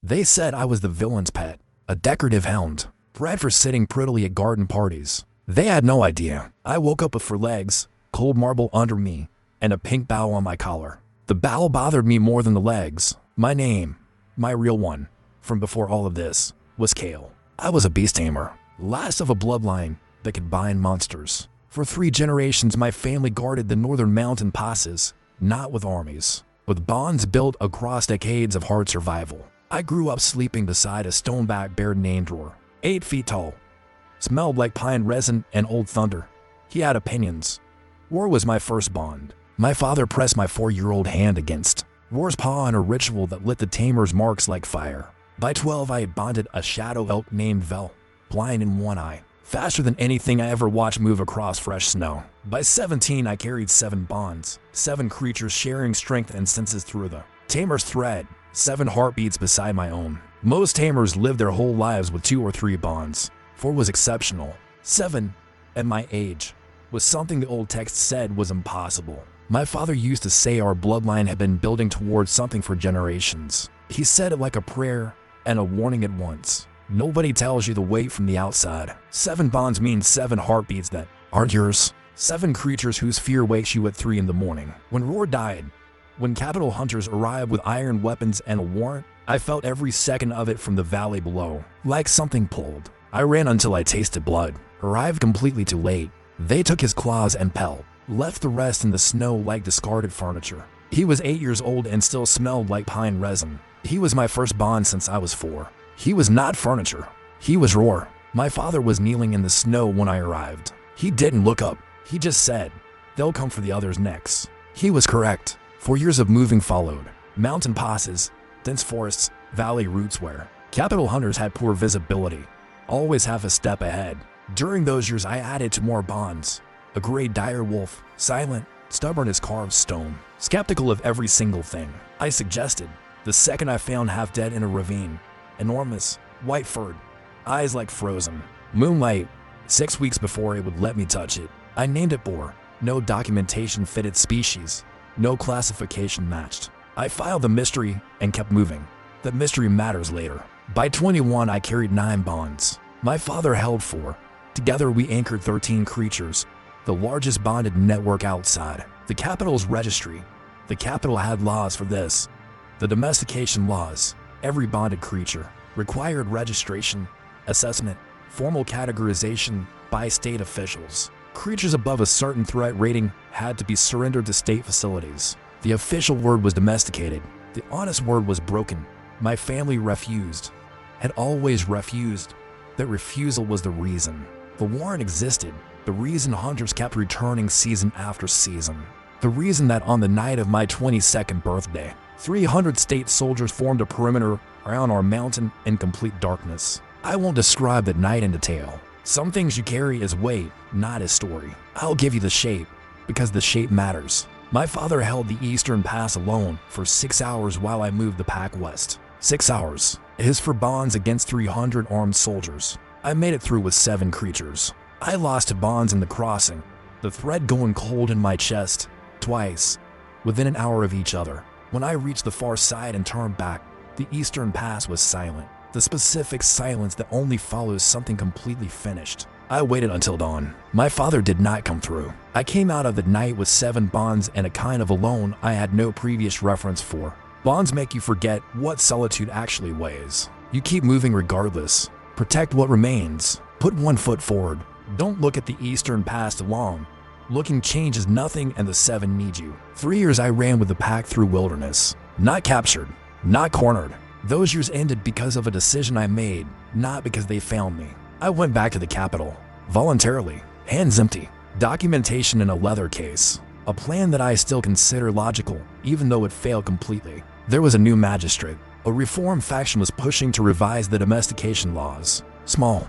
They said I was the villain's pet, a decorative hound, bred for sitting prettily at garden parties. They had no idea. I woke up with 4 legs, cold marble under me, and a pink bow on my collar. The bow bothered me more than the legs. My name, my real one, from before all of this, was Kale. I was a beast tamer, last of a bloodline that could bind monsters. For 3 generations, my family guarded the northern mountain passes, not with armies, with bonds built across decades of hard survival. I grew up sleeping beside a stoneback bear named Roar, 8 feet tall, smelled like pine resin and old thunder. He had opinions. Roar was my first bond. My father pressed my 4-year-old hand against Roar's paw in a ritual that lit the tamer's marks like fire. By 12, I had bonded a shadow elk named Vel, blind in one eye, faster than anything I ever watched move across fresh snow. By 17, I carried 7 bonds, 7 creatures sharing strength and senses through the tamer's thread, 7 heartbeats beside my own. Most tamers live their whole lives with 2 or 3 bonds. 4 was exceptional. 7, at my age, was something the old text said was impossible. My father used to say our bloodline had been building towards something for generations. He said it like a prayer and a warning at once. Nobody tells you the weight from the outside. 7 bonds means 7 heartbeats that aren't yours. 7 creatures whose fear wakes you at 3 in the morning. When Roar died, when capital hunters arrived with iron weapons and a warrant, I felt every second of it from the valley below, like something pulled. I ran until I tasted blood. Arrived completely too late. They took his claws and pelt, left the rest in the snow like discarded furniture. He was 8 years old and still smelled like pine resin. He was my first bond since I was 4. He was not furniture. He was Roar. My father was kneeling in the snow when I arrived. He didn't look up. He just said, "They'll come for the others next." He was correct. 4 years of moving followed. Mountain passes, dense forests, valley routes where capital hunters had poor visibility, always half a step ahead. During those years, I added 2 more bonds. A gray dire wolf, silent, stubborn as carved stone, skeptical of every single thing I suggested. The second I found half dead in a ravine, enormous, white-furred, eyes like frozen. Moonlight, 6 weeks before it would let me touch it. I named it Boar. No documentation fitted species, no classification matched. I filed the mystery and kept moving. The mystery matters later. By 21, I carried 9 bonds. My father held 4. Together we anchored 13 creatures, the largest bonded network outside the capital's registry. The capital had laws for this. The domestication laws. Every bonded creature required registration, assessment, formal categorization by state officials. Creatures above a certain threat rating had to be surrendered to state facilities. The official word was domesticated. The honest word was broken. My family refused, had always refused. That refusal was the reason the warrant existed, the reason hunters kept returning season after season, the reason that on the night of my 22nd birthday, 300 state soldiers formed a perimeter around our mountain in complete darkness. I won't describe that night in detail. Some things you carry as weight, not as story. I'll give you the shape, because the shape matters. My father held the eastern pass alone for 6 hours while I moved the pack west. 6 hours. His for bonds against 300 armed soldiers. I made it through with 7 creatures. I lost to bonds in the crossing, the thread going cold in my chest, twice, within an hour of each other. When I reached the far side and turned back, the eastern pass was silent. The specific silence that only follows something completely finished. I waited until dawn. My father did not come through. I came out of the night with 7 bonds and a kind of alone I had no previous reference for. Bonds make you forget what solitude actually weighs. You keep moving regardless. Protect what remains. Put 1 foot forward. Don't look at the eastern past alone. Looking changes nothing and the 7 need you. 3 years I ran with the pack through wilderness. Not captured. Not cornered. Those years ended because of a decision I made, not because they found me. I went back to the capital, voluntarily, hands empty, documentation in a leather case, a plan that I still consider logical, even though it failed completely. There was a new magistrate. A reform faction was pushing to revise the domestication laws. Small,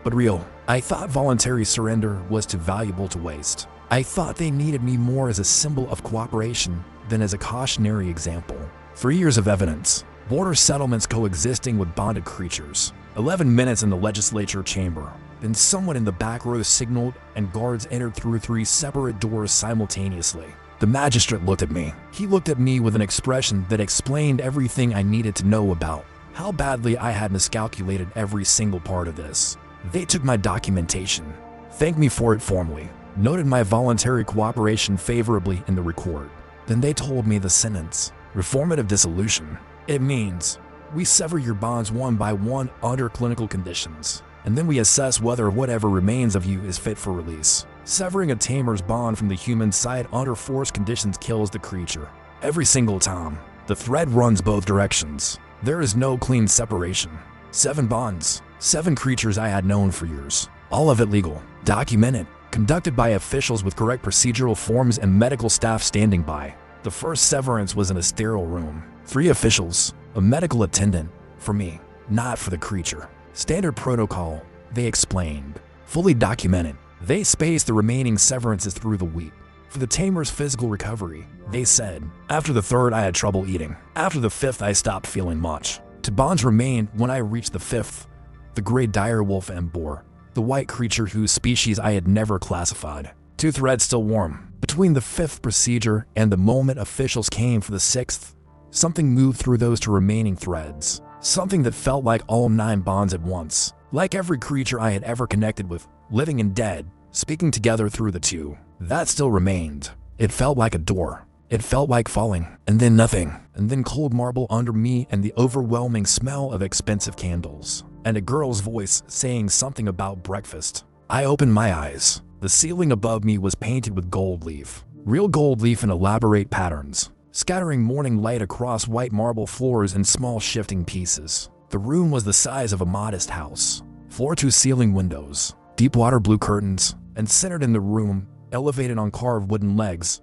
but real. I thought voluntary surrender was too valuable to waste. I thought they needed me more as a symbol of cooperation than as a cautionary example. 3 years of evidence. Border settlements coexisting with bonded creatures. 11 minutes in the legislature chamber. Then someone in the back row signaled and guards entered through 3 separate doors simultaneously. The magistrate looked at me. He looked at me with an expression that explained everything I needed to know about how badly I had miscalculated every single part of this. They took my documentation, thanked me for it formally, noted my voluntary cooperation favorably in the record. Then they told me the sentence, reformative dissolution. It means, we sever your bonds one by one under clinical conditions, and then we assess whether whatever remains of you is fit for release. Severing a tamer's bond from the human side under forced conditions kills the creature. Every single time, the thread runs both directions. There is no clean separation. 7 bonds, 7 creatures I had known for years. All of it legal, documented, conducted by officials with correct procedural forms and medical staff standing by. The first severance was in a sterile room. 3 officials, a medical attendant, for me, not for the creature. Standard protocol, they explained. Fully documented. They spaced the remaining severances through the week. For the tamer's physical recovery, they said, after the 3rd I had trouble eating. After the 5th I stopped feeling much. 2 bonds remained when I reached the 5th. The gray direwolf and boar, the white creature whose species I had never classified. 2 threads still warm. Between the 5th procedure and the moment officials came for the 6th, something moved through those 2 remaining threads. Something that felt like all 9 bonds at once. Like every creature I had ever connected with, living and dead, speaking together through the 2. That still remained. It felt like a door. It felt like falling, and then nothing, and then cold marble under me and the overwhelming smell of expensive candles, and a girl's voice saying something about breakfast. I opened my eyes. The ceiling above me was painted with gold leaf. Real gold leaf in elaborate patterns, scattering morning light across white marble floors in small shifting pieces. The room was the size of a modest house. Floor-to-ceiling windows, deep water blue curtains, and centered in the room, elevated on carved wooden legs,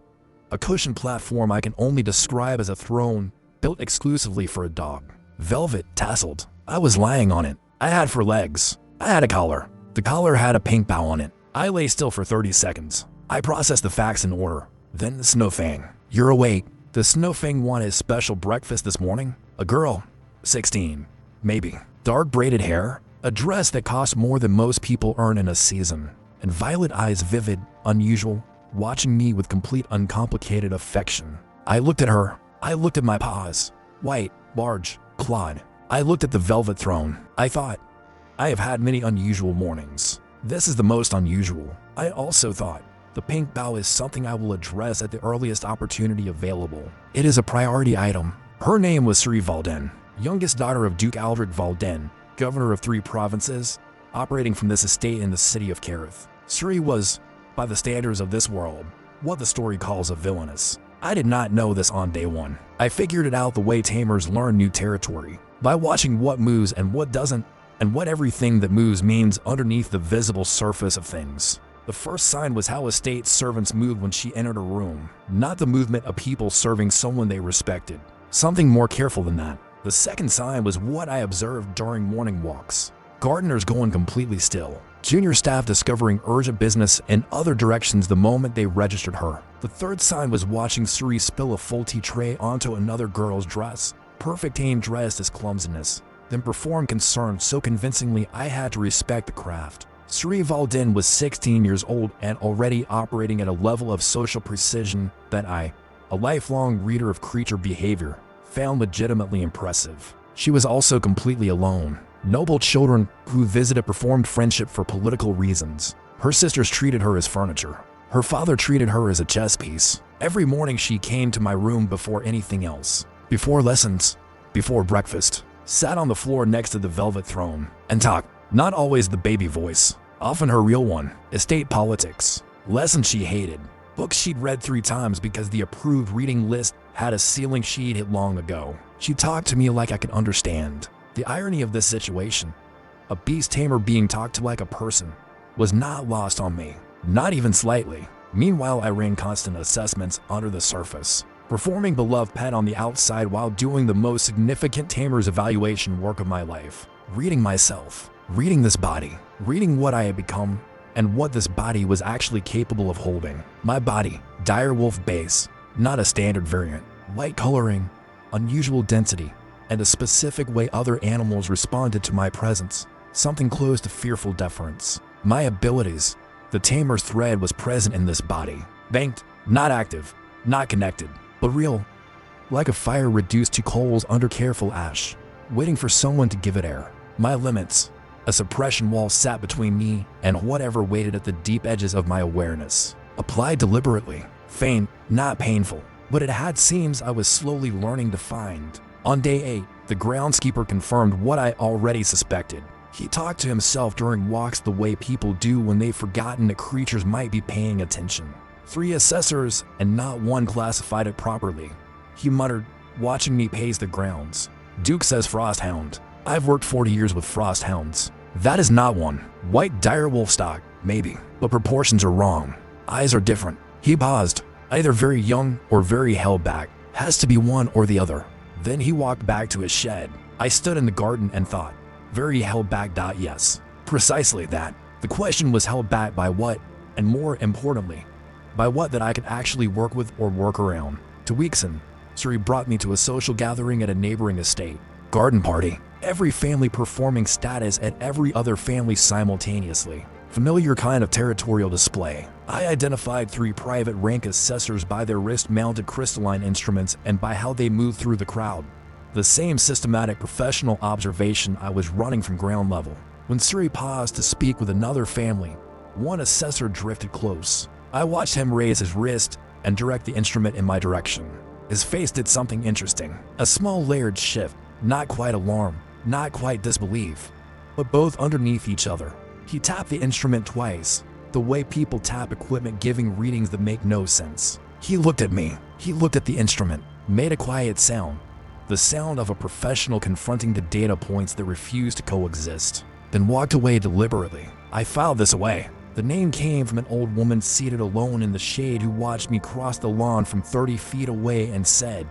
a cushioned platform I can only describe as a throne built exclusively for a dog. Velvet, tasseled. I was lying on it. I had 4 legs. I had a collar. The collar had a pink bow on it. I lay still for 30 seconds. I processed the facts in order. Then the Snowfang. You're awake. The Snowfang wanted special breakfast this morning. A girl, 16, maybe. Dark braided hair, a dress that cost more than most people earn in a season, and violet eyes vivid, unusual, watching me with complete uncomplicated affection. I looked at her. I looked at my paws. White, large, clawed. I looked at the velvet throne. I thought, I have had many unusual mornings. This is the most unusual. I also thought, the pink bow is something I will address at the earliest opportunity available. It is a priority item. Her name was Sri Valden, youngest daughter of Duke Aldred Valden, governor of 3 provinces, operating from this estate in the city of Kareth. Sri was, by the standards of this world, what the story calls a villainess. I did not know this on day 1. I figured it out the way tamers learn new territory, by watching what moves and what doesn't, and what everything that moves means underneath the visible surface of things. The first sign was how estate servants moved when she entered a room, not the movement of people serving someone they respected. Something more careful than that. The second sign was what I observed during morning walks. Gardeners going completely still. Junior staff discovering urgent business in other directions the moment they registered her. The third sign was watching Suri spill a full tea tray onto another girl's dress. Perfect aim dressed as clumsiness, then perform concern so convincingly I had to respect the craft. Sri Valden was 16 years old and already operating at a level of social precision that I, a lifelong reader of creature behavior, found legitimately impressive. She was also completely alone. Noble children who visited performed friendship for political reasons. Her sisters treated her as furniture. Her father treated her as a chess piece. Every morning she came to my room before anything else. Before lessons, before breakfast, sat on the floor next to the velvet throne, and talked. Not always the baby voice, often her real one. Estate politics, lessons she hated, books she'd read 3 times because the approved reading list had a ceiling she'd hit long ago. She talked to me like I could understand. The irony of this situation, a beast tamer being talked to like a person, was not lost on me, not even slightly. Meanwhile, I ran constant assessments under the surface, performing beloved pet on the outside while doing the most significant tamer's evaluation work of my life. Reading myself, reading this body, reading what I had become, and what this body was actually capable of holding. My body, direwolf base, not a standard variant, white coloring, unusual density, and a specific way other animals responded to my presence, something close to fearful deference. My abilities, the tamer's thread was present in this body, banked, not active, not connected, but real, like a fire reduced to coals under careful ash. waiting for someone to give it air. My limits. A suppression wall sat between me and whatever waited at the deep edges of my awareness. Applied deliberately. Faint, not painful, but it had seams I was slowly learning to find. On day 8, the groundskeeper confirmed what I already suspected. He talked to himself during walks the way people do when they've forgotten that creatures might be paying attention. 3 assessors and not one classified it properly. He muttered, watching me pace the grounds. Duke says Frost Hound. I've worked 40 years with Frost Hounds. That is not one. White direwolf stock, maybe, but proportions are wrong. Eyes are different. He paused, either very young or very held back. Has to be one or the other. Then he walked back to his shed. I stood in the garden and thought, very held back. Yes, precisely that. The question was held back by what, and more importantly, by what that I could actually work with or work around. 2 weeks in, Suri brought me to a social gathering at a neighboring estate. Garden party. Every family performing status at every other family simultaneously. Familiar kind of territorial display. I identified 3 private rank assessors by their wrist-mounted crystalline instruments and by how they moved through the crowd. The same systematic professional observation I was running from ground level. When Suri paused to speak with another family, one assessor drifted close. I watched him raise his wrist and direct the instrument in my direction. His face did something interesting. A small layered shift, not quite alarm, not quite disbelief, but both underneath each other. He tapped the instrument twice, the way people tap equipment giving readings that make no sense. He looked at me. He looked at the instrument, made a quiet sound. The sound of a professional confronting the data points that refused to coexist, then walked away deliberately. I filed this away. The name came from an old woman seated alone in the shade who watched me cross the lawn from 30 feet away and said,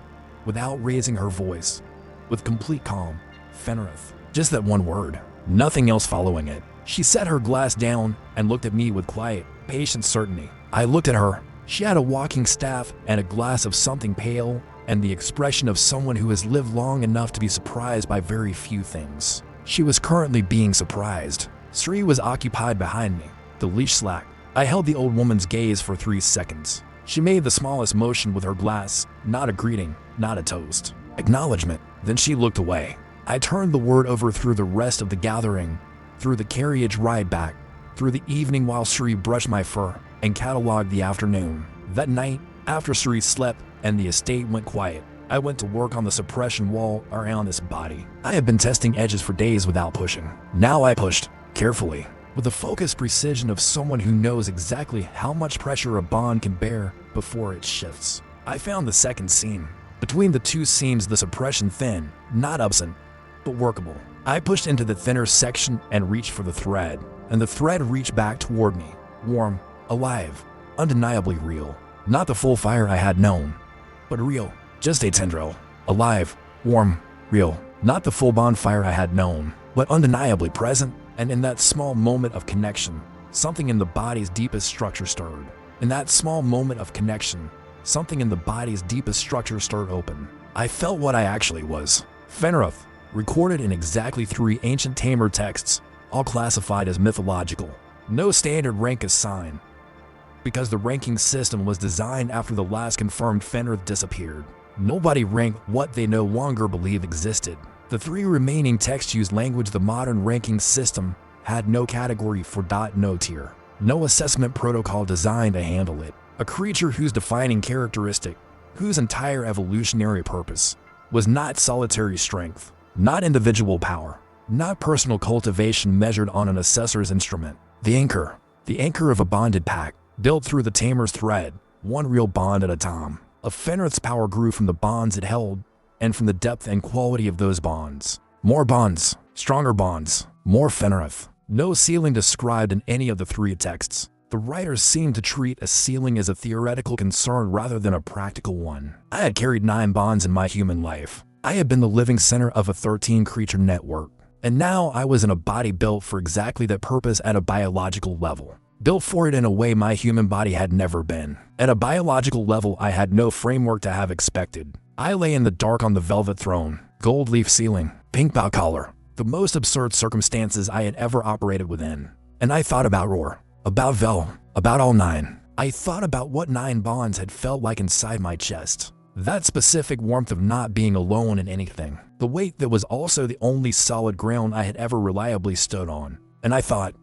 without raising her voice, with complete calm, Fenrath. Just that one word, nothing else following it. She set her glass down and looked at me with quiet, patient certainty. I looked at her. She had a walking staff and a glass of something pale, and the expression of someone who has lived long enough to be surprised by very few things. She was currently being surprised. Sri was occupied behind me. The leash slacked. I held the old woman's gaze for 3 seconds. She made the smallest motion with her glass, not a greeting, not a toast. Acknowledgement. Then she looked away. I turned the word over through the rest of the gathering, through the carriage ride back, through the evening while Sri brushed my fur, and cataloged the afternoon. That night, after Sri slept and the estate went quiet, I went to work on the suppression wall around this body. I had been testing edges for days without pushing. Now I pushed, carefully, with the focused precision of someone who knows exactly how much pressure a bond can bear before it shifts. I found the second seam. Between the 2 seams, the suppression thin, not absent, but workable. I pushed into the thinner section and reached for the thread, and the thread reached back toward me, warm, alive, undeniably real. Not the full fire I had known, but real, just a tendril, alive, warm, real. Not the full bonfire I had known, but undeniably present, and in that small moment of connection, something in the body's deepest structure stirred. In that small moment of connection, something in the body's deepest structure stirred open. I felt what I actually was. Fenrath, recorded in exactly 3 ancient Tamer texts, all classified as mythological. No standard rank assigned, because the ranking system was designed after the last confirmed Fenrath disappeared. Nobody ranked what they no longer believe existed. The 3 remaining texts used language the modern ranking system had no category for. No tier. No assessment protocol designed to handle it. A creature whose defining characteristic, whose entire evolutionary purpose, was not solitary strength, not individual power, not personal cultivation measured on an assessor's instrument. The anchor of a bonded pack, built through the tamer's thread, one real bond at a time. A Fenrath's power grew from the bonds it held, and from the depth and quality of those bonds. More bonds, stronger bonds, more Fenrath. No ceiling described in any of the 3 texts. The writers seemed to treat a ceiling as a theoretical concern rather than a practical one. I had carried 9 bonds in my human life. I had been the living center of a 13-creature network. And now I was in a body built for exactly that purpose at a biological level. Built for it in a way my human body had never been. At a biological level I had no framework to have expected. I lay in the dark on the velvet throne, gold leaf ceiling, pink bow collar, the most absurd circumstances I had ever operated within. And I thought about Roar, about Vel, about all 9. I thought about what 9 bonds had felt like inside my chest. That specific warmth of not being alone in anything. The weight that was also the only solid ground I had ever reliably stood on. And I thought,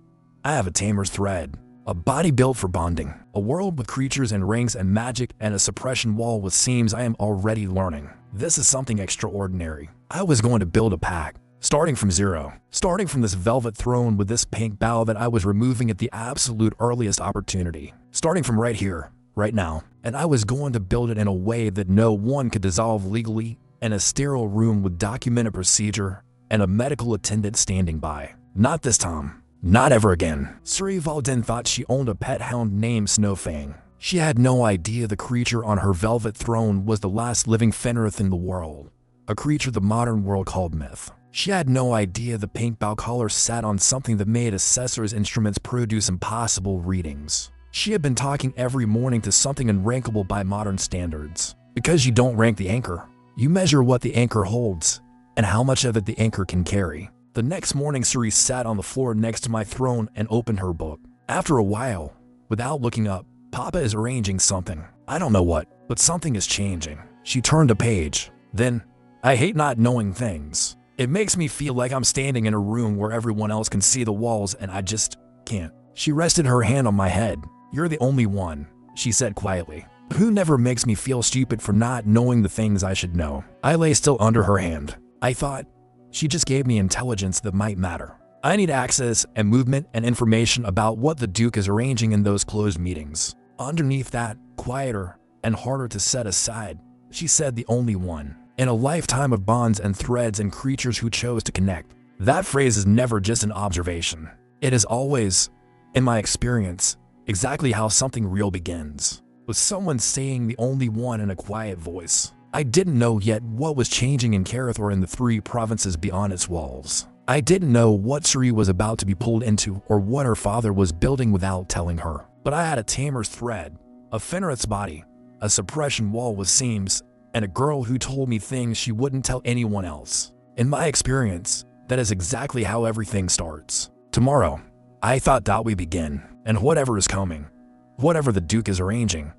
I have a tamer's thread. A body built for bonding. A world with creatures and rings and magic and a suppression wall with seams I am already learning. This is something extraordinary. I was going to build a pack. Starting from zero. Starting from this velvet throne with this pink bow that I was removing at the absolute earliest opportunity. Starting from right here, right now. And I was going to build it in a way that no one could dissolve legally, in a sterile room with documented procedure and a medical attendant standing by. Not this time. Not ever again. Suri Valdin thought she owned a pet hound named Snowfang. She had no idea the creature on her velvet throne was the last living Fenrath in the world. A creature the modern world called myth. She had no idea the pink bow collar sat on something that made assessor's instruments produce impossible readings. She had been talking every morning to something unrankable by modern standards. Because you don't rank the anchor, you measure what the anchor holds and how much of it the anchor can carry. The next morning, Suri sat on the floor next to my throne and opened her book. After a while, without looking up, Papa is arranging something. I don't know what, but something is changing. She turned a page. Then, I hate not knowing things. It makes me feel like I'm standing in a room where everyone else can see the walls and I just can't. She rested her hand on my head. You're the only one, she said quietly, who never makes me feel stupid for not knowing the things I should know. I lay still under her hand. I thought, she just gave me intelligence that might matter. I need access and movement and information about what the Duke is arranging in those closed meetings. Underneath that, quieter and harder to set aside, she said the only one. In a lifetime of bonds and threads and creatures who chose to connect. That phrase is never just an observation. It is always, in my experience, exactly how something real begins. With someone saying the only one in a quiet voice. I didn't know yet what was changing in Karath or in the 3 provinces beyond its walls. I didn't know what Suri was about to be pulled into or what her father was building without telling her. But I had a tamer's thread, a Fenrath's body, a suppression wall with seams, and a girl who told me things she wouldn't tell anyone else. In my experience, that is exactly how everything starts. Tomorrow, I thought that we begin, and whatever is coming, whatever the Duke is arranging,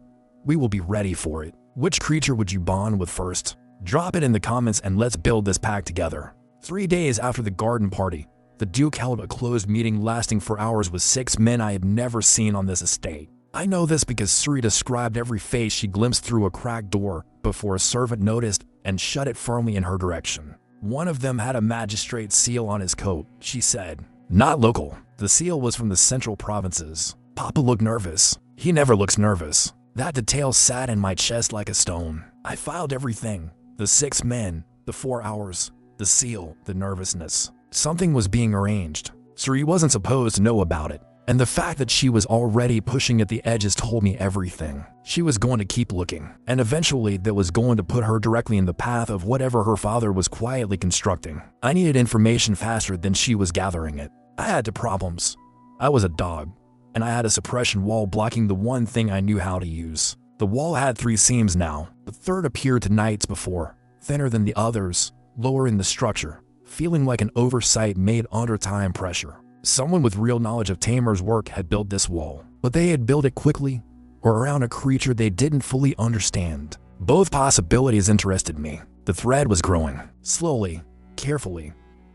we will be ready for it. Which creature would you bond with first? Drop it in the comments and let's build this pack together. 3 days after the garden party, the Duke held a closed meeting lasting for hours with 6 men I had never seen on this estate. I know this because Suri described every face she glimpsed through a cracked door before a servant noticed and shut it firmly in her direction. One of them had a magistrate's seal on his coat, she said. Not local. The seal was from the central provinces. Papa looked nervous. He never looks nervous. That detail sat in my chest like a stone. I filed everything. The 6 men, the 4 hours, the seal, the nervousness. Something was being arranged. Suri wasn't supposed to know about it. And the fact that she was already pushing at the edges told me everything. She was going to keep looking, and eventually that was going to put her directly in the path of whatever her father was quietly constructing. I needed information faster than she was gathering it. I had 2 problems. I was a dog, and I had a suppression wall blocking the one thing I knew how to use. The wall had 3 seams now. The third appeared to nights before, thinner than the others, lower in the structure, feeling like an oversight made under time pressure. Someone with real knowledge of Tamer's work had built this wall, but they had built it quickly or around a creature they didn't fully understand. Both possibilities interested me. The thread was growing, slowly, carefully.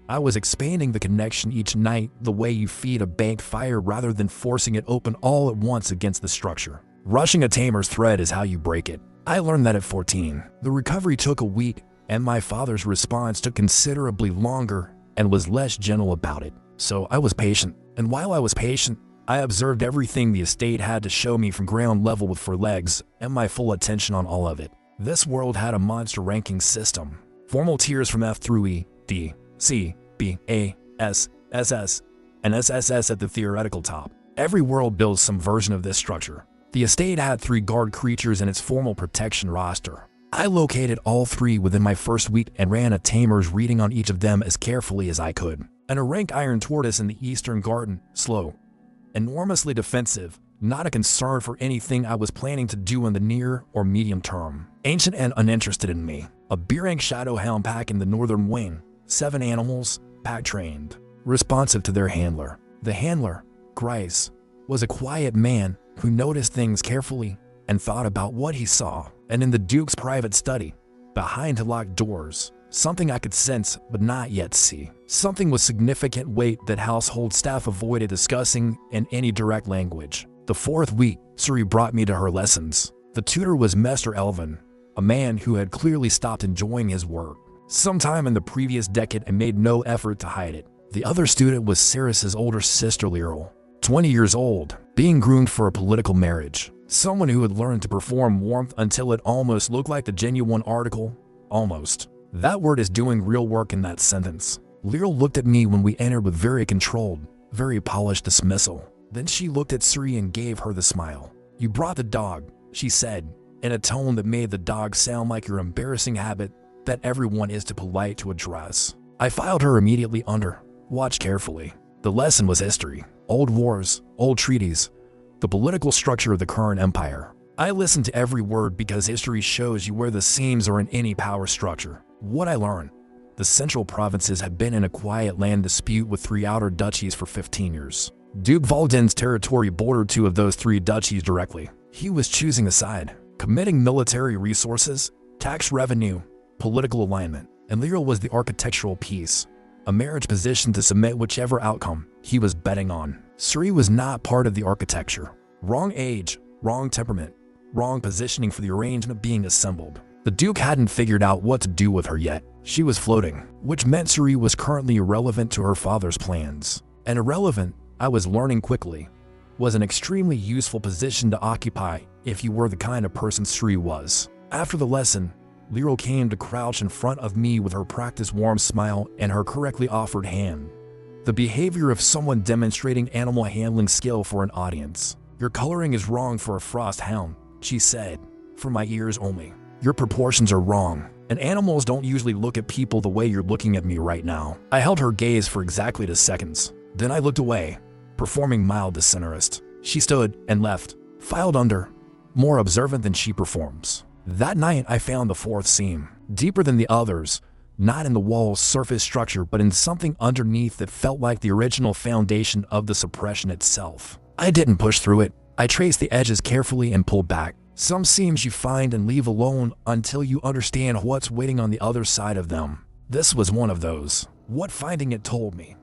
I was expanding the connection each night the way you feed a banked fire rather than forcing it open all at once against the structure. Rushing a tamer's thread is how you break it. I learned that at 14. The recovery took a week, and my father's response took considerably longer and was less gentle about it. So I was patient, and while I was patient, I observed everything the estate had to show me from ground level with 4 legs, and my full attention on all of it. This world had a monster ranking system. Formal tiers from F through E, D, C, B, A, S, SS, and SSS at the theoretical top. Every world builds some version of this structure. The estate had 3 guard creatures in its formal protection roster. I located all 3 within my first week and ran a tamer's reading on each of them as carefully as I could. And a rank iron tortoise in the eastern garden, slow, enormously defensive, not a concern for anything I was planning to do in the near or medium term. Ancient and uninterested in me. A B-rank Shadowhound pack in the northern wing, 7 animals, pack trained, responsive to their handler. The handler, Grice, was a quiet man who noticed things carefully and thought about what he saw. and in the Duke's private study, behind locked doors, something I could sense but not yet see. Something with significant weight that household staff avoided discussing in any direct language. The fourth week, Suri brought me to her lessons. The tutor was Mr. Elvin, a man who had clearly stopped enjoying his work sometime in the previous decade and made no effort to hide it. The other student was Saris's older sister Lyral, 20 years old, being groomed for a political marriage. Someone who had learned to perform warmth until it almost looked like the genuine article. Almost. That word is doing real work in that sentence. Lyral looked at me when we entered with very controlled, very polished dismissal. Then she looked at Suri and gave her the smile. "You brought the dog," she said, in a tone that made the dog sound like your embarrassing habit that everyone is too polite to address. I filed her immediately under. Watch carefully. The lesson was history, old wars, old treaties, the political structure of the current empire. I listened to every word because history shows you where the seams are in any power structure. What I learned: the central provinces had been in a quiet land dispute with 3 outer duchies for 15 years. Duke Valden's territory bordered 2 of those 3 duchies directly. He was choosing a side, committing military resources, tax revenue, political alignment, and Lyral was the architectural piece, a marriage position to submit whichever outcome he was betting on. Suri was not part of the architecture. Wrong age, wrong temperament, wrong positioning for the arrangement being assembled. The Duke hadn't figured out what to do with her yet. She was floating, which meant Suri was currently irrelevant to her father's plans. And irrelevant, I was learning quickly, was an extremely useful position to occupy if you were the kind of person Suri was. After the lesson, Lyral came to crouch in front of me with her practiced warm smile and her correctly offered hand. The behavior of someone demonstrating animal handling skill for an audience. "Your coloring is wrong for a Frost Hound," she said, "for my ears only. Your proportions are wrong, and animals don't usually look at people the way you're looking at me right now." I held her gaze for exactly 2 seconds. Then I looked away, performing mild dissonance. She stood and left, filed under, more observant than she performs. That night I found the 4th seam, deeper than the others, not in the wall's surface structure but in something underneath that felt like the original foundation of the suppression itself. I didn't push through it. I traced the edges carefully and pulled back. Some seams you find and leave alone until you understand what's waiting on the other side of them. This was one of those. What finding it told me: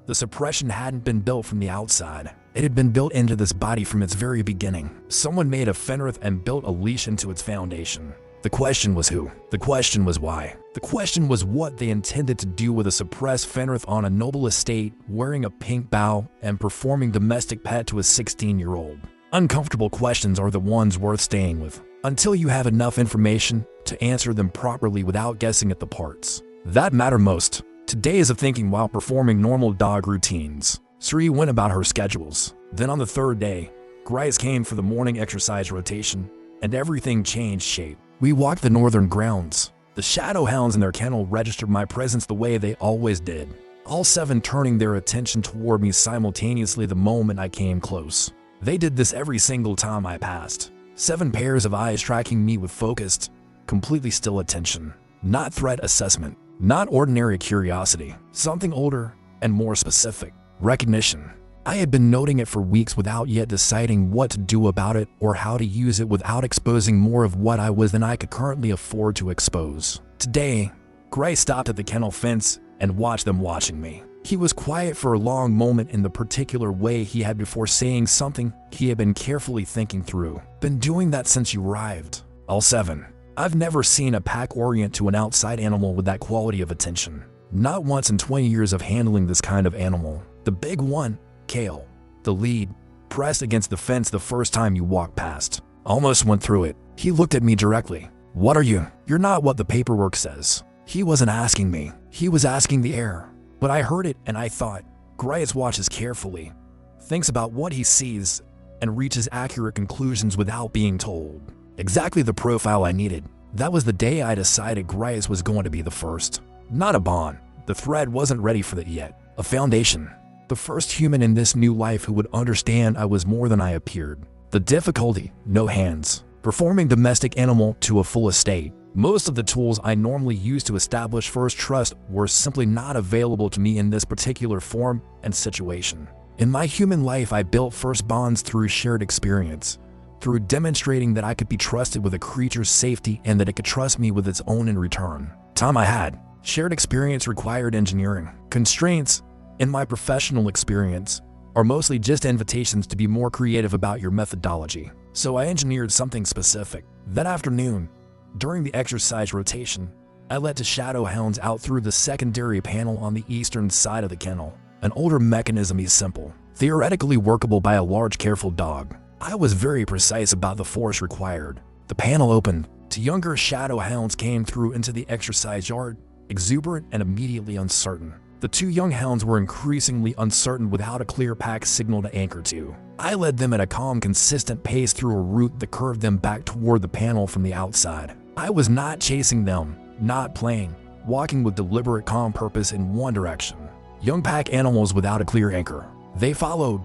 the suppression hadn't been built from the outside. It had been built into this body from its very beginning. Someone made a Fenrath and built a leash into its foundation. The question was who. The question was why. The question was what they intended to do with a suppressed Fenrath on a noble estate, wearing a pink bow and performing domestic pet to a 16-year-old. Uncomfortable questions are the ones worth staying with, until you have enough information to answer them properly without guessing at the parts that matter most. To days of thinking while performing normal dog routines, Suri went about her schedules. Then on the 3rd day, Grice came for the morning exercise rotation, and everything changed shape. We walked the northern grounds. The Shadowhounds in their kennel registered my presence the way they always did, all 7 turning their attention toward me simultaneously the moment I came close. They did this every single time I passed. 7 pairs of eyes tracking me with focused, completely still attention. Not threat assessment, not ordinary curiosity, something older and more specific. Recognition. I had been noting it for weeks without yet deciding what to do about it or how to use it without exposing more of what I was than I could currently afford to expose. Today, Gray stopped at the kennel fence and watched them watching me. He was quiet for a long moment in the particular way he had before saying something he had been carefully thinking through. "Been doing that since you arrived." All 7. I've never seen a pack orient to an outside animal with that quality of attention. Not once in 20 years of handling this kind of animal. The big one, Kale, the lead, pressed against the fence the first time you walked past. Almost went through it. He looked at me directly. "What are you? You're not what the paperwork says." He wasn't asking me. He was asking the air. But I heard it and I thought, Grice watches carefully, thinks about what he sees, and reaches accurate conclusions without being told. Exactly the profile I needed. That was the day I decided Grice was going to be the first. Not a bond. The thread wasn't ready for that yet. A foundation. The first human in this new life who would understand I was more than I appeared. The difficulty, no hands. Performing domestic animal to a full estate. Most of the tools I normally use to establish first trust were simply not available to me in this particular form and situation. In my human life, I built first bonds through shared experience, through demonstrating that I could be trusted with a creature's safety and that it could trust me with its own in return. Time I had. Shared experience required engineering. Constraints, in my professional experience, are mostly just invitations to be more creative about your methodology. So I engineered something specific. That afternoon, during the exercise rotation, I let the Shadowhounds out through the secondary panel on the eastern side of the kennel. An older mechanism is simple, theoretically workable by a large, careful dog. I was very precise about the force required. The panel opened. Two younger Shadowhounds came through into the exercise yard, exuberant and immediately uncertain. The two young hounds were increasingly uncertain without a clear pack signal to anchor to. I led them at a calm, consistent pace through a route that curved them back toward the panel from the outside. I was not chasing them, not playing, walking with deliberate, calm purpose in one direction. Young pack animals without a clear anchor. They followed,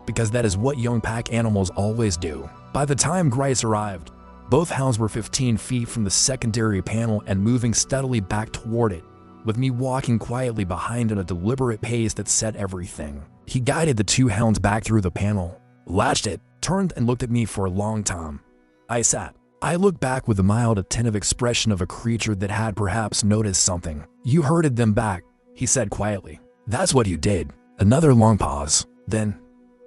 because that is what young pack animals always do. By the time Grice arrived, both hounds were 15 feet from the secondary panel and moving steadily back toward it, with me walking quietly behind at a deliberate pace that said everything. He guided the two hounds back through the panel, latched it, turned and looked at me for a long time. I sat. I looked back with the mild, attentive expression of a creature that had perhaps noticed something. "You herded them back," he said quietly. "That's what you did." Another long pause. Then,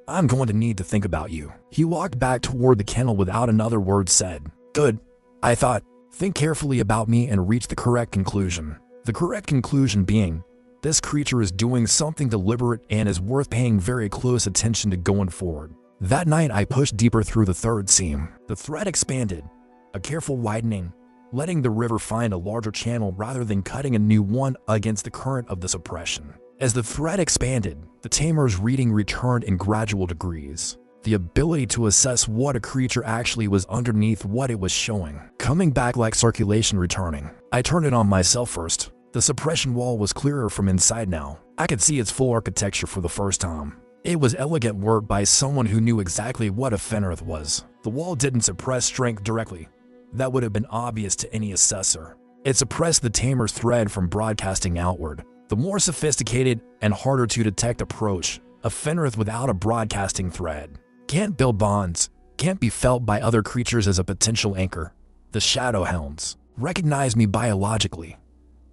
"I'm going to need to think about you." He walked back toward the kennel without another word said. Good, I thought. Think carefully about me and reach the correct conclusion. The correct conclusion being, this creature is doing something deliberate and is worth paying very close attention to going forward. That night I pushed deeper through the third seam. The thread expanded, a careful widening, letting the river find a larger channel rather than cutting a new one against the current of the suppression. As the thread expanded, the tamer's reading returned in gradual degrees. The ability to assess what a creature actually was underneath what it was showing, coming back like circulation returning. I turned it on myself first. The suppression wall was clearer from inside now. I could see its full architecture for the first time. It was elegant work by someone who knew exactly what a Fenrath was. The wall didn't suppress strength directly. That would have been obvious to any assessor. It suppressed the tamer's thread from broadcasting outward. The more sophisticated and harder to detect approach, a Fenrath without a broadcasting thread can't build bonds, can't be felt by other creatures as a potential anchor. The Shadowhounds recognized me biologically,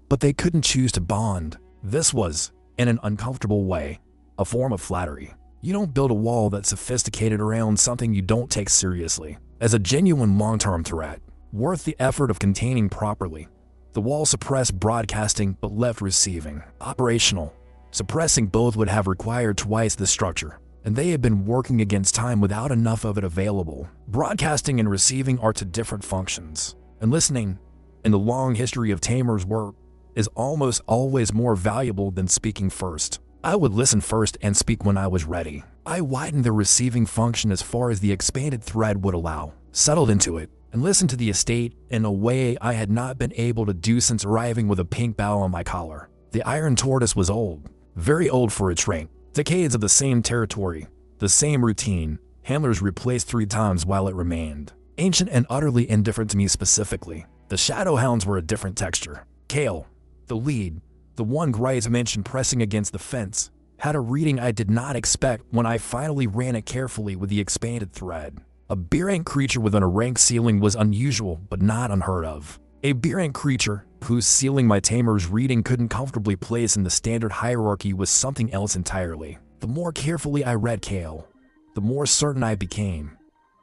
but they couldn't choose to bond. This was, in an uncomfortable way, a form of flattery. You don't build a wall that's sophisticated around something you don't take seriously as a genuine long-term threat, worth the effort of containing properly. The wall suppressed broadcasting but left receiving. Operational. Suppressing both would have required twice the structure, and they had been working against time without enough of it available. Broadcasting and receiving are two different functions, and listening, in the long history of tamers' work, is almost always more valuable than speaking first. I would listen first and speak when I was ready. I widened the receiving function as far as the expanded thread would allow, settled into it, and listened to the estate in a way I had not been able to do since arriving with a pink bow on my collar. The iron tortoise was old, very old for its rank. Decades of the same territory, the same routine, handlers replaced 3 times while it remained. Ancient and utterly indifferent to me specifically. The Shadowhounds were a different texture. Kale, the lead, the one Grice mentioned pressing against the fence, had a reading I did not expect when I finally ran it carefully with the expanded thread. A B-rank creature with an rank ceiling was unusual but not unheard of. A B-rank creature whose ceiling my tamer's reading couldn't comfortably place in the standard hierarchy was something else entirely. The more carefully I read Kale, the more certain I became.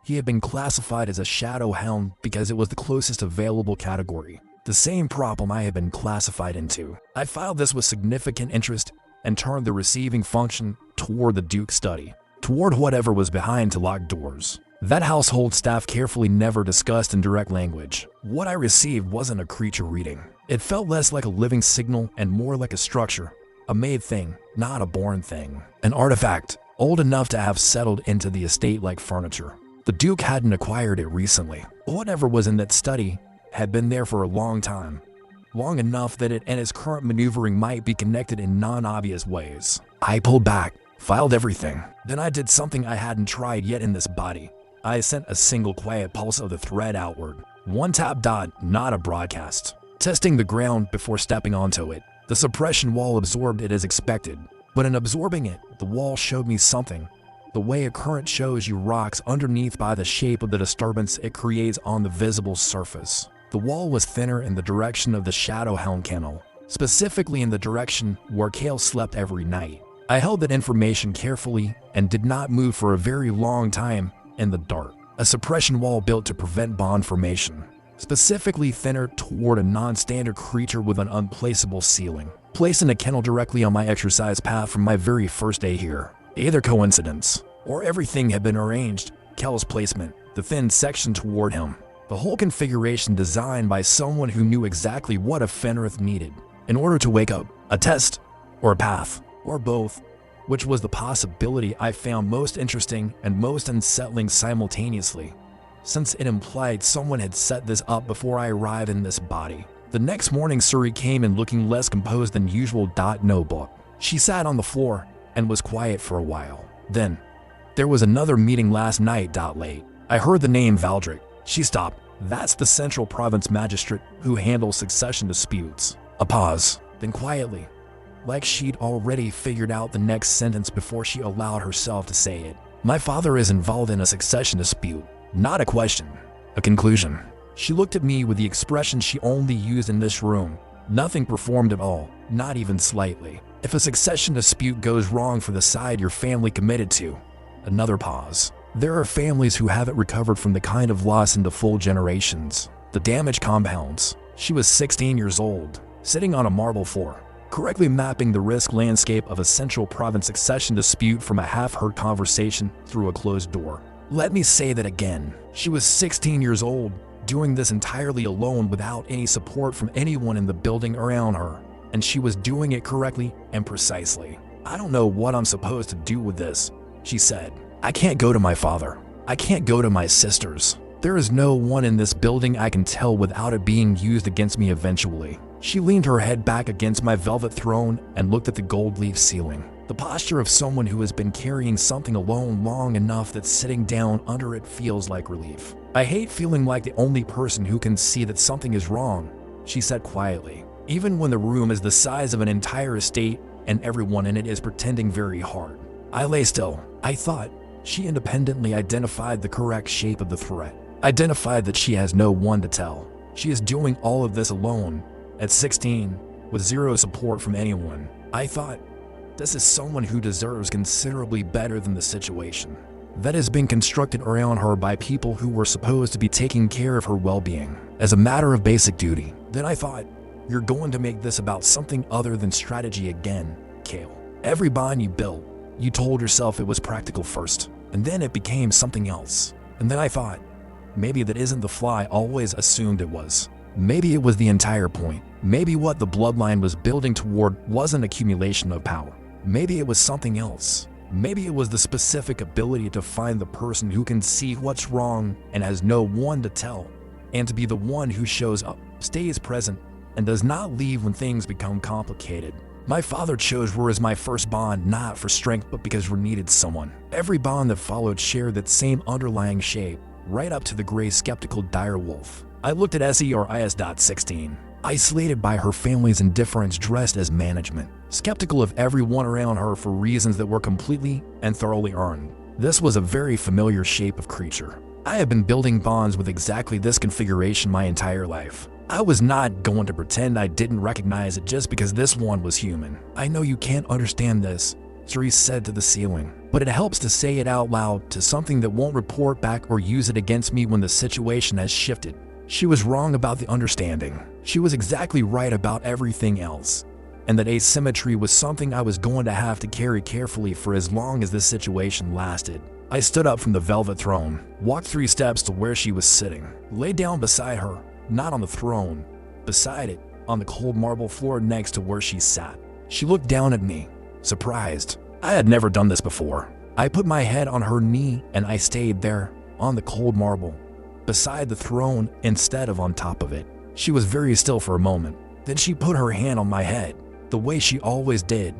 He had been classified as a Shadowhound because it was the closest available category, the same problem I had been classified into. I filed this with significant interest and turned the receiving function toward the Duke's study, toward whatever was behind the locked doors. That household staff carefully never discussed in direct language. What I received wasn't a creature reading. It felt less like a living signal and more like a structure, a made thing, not a born thing. An artifact, old enough to have settled into the estate like furniture. The Duke hadn't acquired it recently. Whatever was in that study had been there for a long time, long enough that it and its current maneuvering might be connected in non-obvious ways. I pulled back, filed everything. Then I did something I hadn't tried yet in this body. I sent a single quiet pulse of the thread outward. One tap dot, not a broadcast. Testing the ground before stepping onto it. The suppression wall absorbed it as expected, but in absorbing it, the wall showed me something. the way a current shows you rocks underneath by the shape of the disturbance it creates on the visible surface. The wall was thinner in the direction of the Shadowhound kennel, specifically in the direction where Kale slept every night. I held that information carefully and did not move for a very long time in the dark. A suppression wall built to prevent bond formation, specifically thinner toward a non-standard creature with an unplaceable ceiling, placed in a kennel directly on my exercise path from my very first day here. Either coincidence, or everything had been arranged. Kel's placement, the thin section toward him, the whole configuration designed by someone who knew exactly what a Fenrath needed in order to wake up, a test, or a path, or both, which was the possibility I found most interesting and most unsettling simultaneously, since it implied someone had set this up before I arrived in this body. The next morning, Suri came in looking less composed than usual. Notebook. She sat on the floor and was quiet for a while. Then, there was another meeting last night. Late. I heard the name Valdric. She stopped. That's the Central Province Magistrate who handles succession disputes. A pause, then quietly, like she'd already figured out the next sentence before she allowed herself to say it. My father is involved in a succession dispute. Not a question, a conclusion. She looked at me with the expression she only used in this room. Nothing performed at all, not even slightly. If a succession dispute goes wrong for the side your family committed to. Another pause. There are families who haven't recovered from the kind of loss into full generations. The damage compounds. She was 16 years old, sitting on a marble floor, correctly mapping the risk landscape of a Central Province succession dispute from a half-heard conversation through a closed door. Let me say that again. She was 16 years old, doing this entirely alone without any support from anyone in the building around her. And she was doing it correctly and precisely. I don't know what I'm supposed to do with this, she said. I can't go to my father. I can't go to my sisters. There is no one in this building I can tell without it being used against me eventually. She leaned her head back against my velvet throne and looked at the gold leaf ceiling. The posture of someone who has been carrying something alone long enough that sitting down under it feels like relief. I hate feeling like the only person who can see that something is wrong, she said quietly. Even when the room is the size of an entire estate and everyone in it is pretending very hard. I lay still. I thought. She independently identified the correct shape of the threat. Identified that she has no one to tell. She is doing all of this alone, at 16, with zero support from anyone. I thought, this is someone who deserves considerably better than the situation that has been constructed around her by people who were supposed to be taking care of her well-being as a matter of basic duty. Then I thought, you're going to make this about something other than strategy again, Kale. Every bond you built, you told yourself it was practical first, and then it became something else. And then I thought, maybe that isn't the flaw I always assumed it was. Maybe it was the entire point. Maybe what the bloodline was building toward wasn't accumulation of power. Maybe it was something else. Maybe it was the specific ability to find the person who can see what's wrong and has no one to tell, and to be the one who shows up, stays present, and does not leave when things become complicated. My father chose Rur as my first bond not for strength but because Rur needed someone. Every bond that followed shared that same underlying shape, right up to the gray skeptical direwolf. I looked at SERIS.16, isolated by her family's indifference dressed as management, skeptical of everyone around her for reasons that were completely and thoroughly earned. This was a very familiar shape of creature. I have been building bonds with exactly this configuration my entire life. I was not going to pretend I didn't recognize it just because this one was human. I know you can't understand this, Cerise said to the ceiling, but it helps to say it out loud to something that won't report back or use it against me when the situation has shifted. She was wrong about the understanding. She was exactly right about everything else, and that asymmetry was something I was going to have to carry carefully for as long as this situation lasted. I stood up from the velvet throne, walked 3 steps to where she was sitting, lay down beside her, not on the throne, beside it, on the cold marble floor next to where she sat. She looked down at me, surprised. I had never done this before. I put my head on her knee and I stayed there, on the cold marble, beside the throne instead of on top of it. She was very still for a moment. Then she put her hand on my head, the way she always did,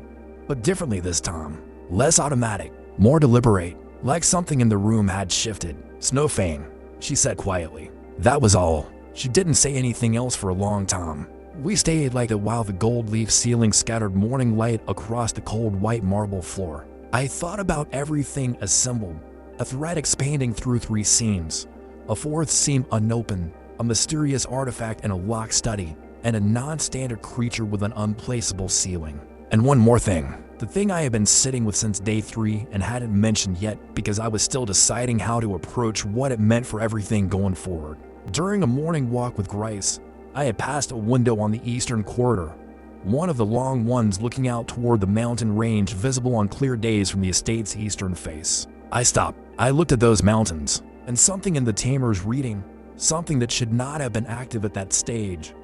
but differently this time. Less automatic, more deliberate, like something in the room had shifted. Snowfang, she said quietly. That was all. She didn't say anything else for a long time. We stayed like that while the gold leaf ceiling scattered morning light across the cold white marble floor. I thought about everything assembled, a thread expanding through 3 seams, a 4th seam unopened, a mysterious artifact in a locked study, and a non-standard creature with an unplaceable ceiling. And one more thing. The thing I had been sitting with since day 3 and hadn't mentioned yet because I was still deciding how to approach what it meant for everything going forward. During a morning walk with Grace, I had passed a window on the eastern corridor, one of the long ones looking out toward the mountain range visible on clear days from the estate's eastern face. I stopped. I looked at those mountains, and something in the tamer's reading, something that should not have been active at that stage,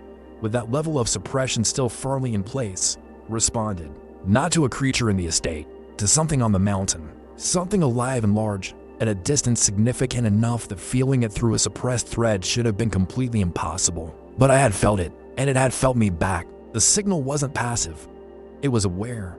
with that level of suppression still firmly in place, responded. Not to a creature in the estate, to something on the mountain, something alive and large, at a distance significant enough that feeling it through a suppressed thread should have been completely impossible. But I had felt it, and it had felt me back. The signal wasn't passive. It was aware.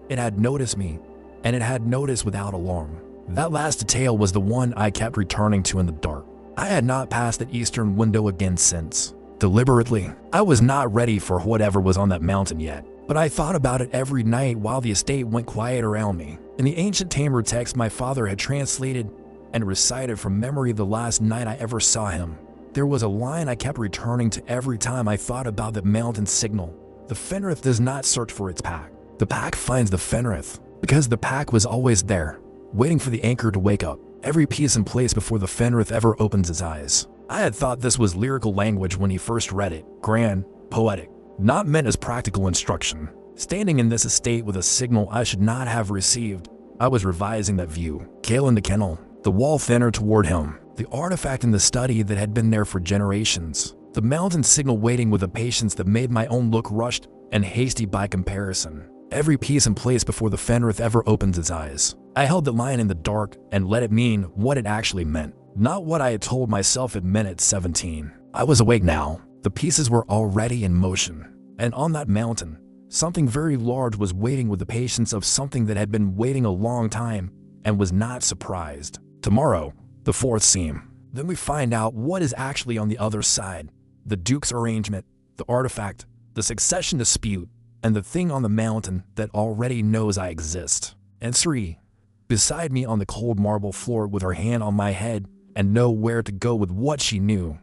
It had noticed me, and it had noticed without alarm. That last detail was the one I kept returning to in the dark. I had not passed the eastern window again since. Deliberately, I was not ready for whatever was on that mountain yet. But I thought about it every night while the estate went quiet around me. In the ancient tamer text my father had translated and recited from memory the last night I ever saw him, there was a line I kept returning to every time I thought about the mountain signal. The Fenrath does not search for its pack. The pack finds the Fenrath, because the pack was always there, waiting for the anchor to wake up, every piece in place before the Fenrath ever opens his eyes. I had thought this was lyrical language when he first read it, grand, poetic, not meant as practical instruction. Standing in this estate with a signal I should not have received, I was revising that view. Kale in the kennel, the wall thinner toward him, the artifact in the study that had been there for generations, the mountain signal waiting with a patience that made my own look rushed and hasty by comparison. Every piece in place before the Fenrath ever opens his eyes. I held the line in the dark and let it mean what it actually meant, not what I had told myself it meant at 17. I was awake now. The pieces were already in motion, and on that mountain, something very large was waiting with the patience of something that had been waiting a long time and was not surprised. Tomorrow, the 4th seam. Then we find out what is actually on the other side. The Duke's arrangement, the artifact, the succession dispute, and the thing on the mountain that already knows I exist. And Sri, beside me on the cold marble floor with her hand on my head and know where to go with what she knew.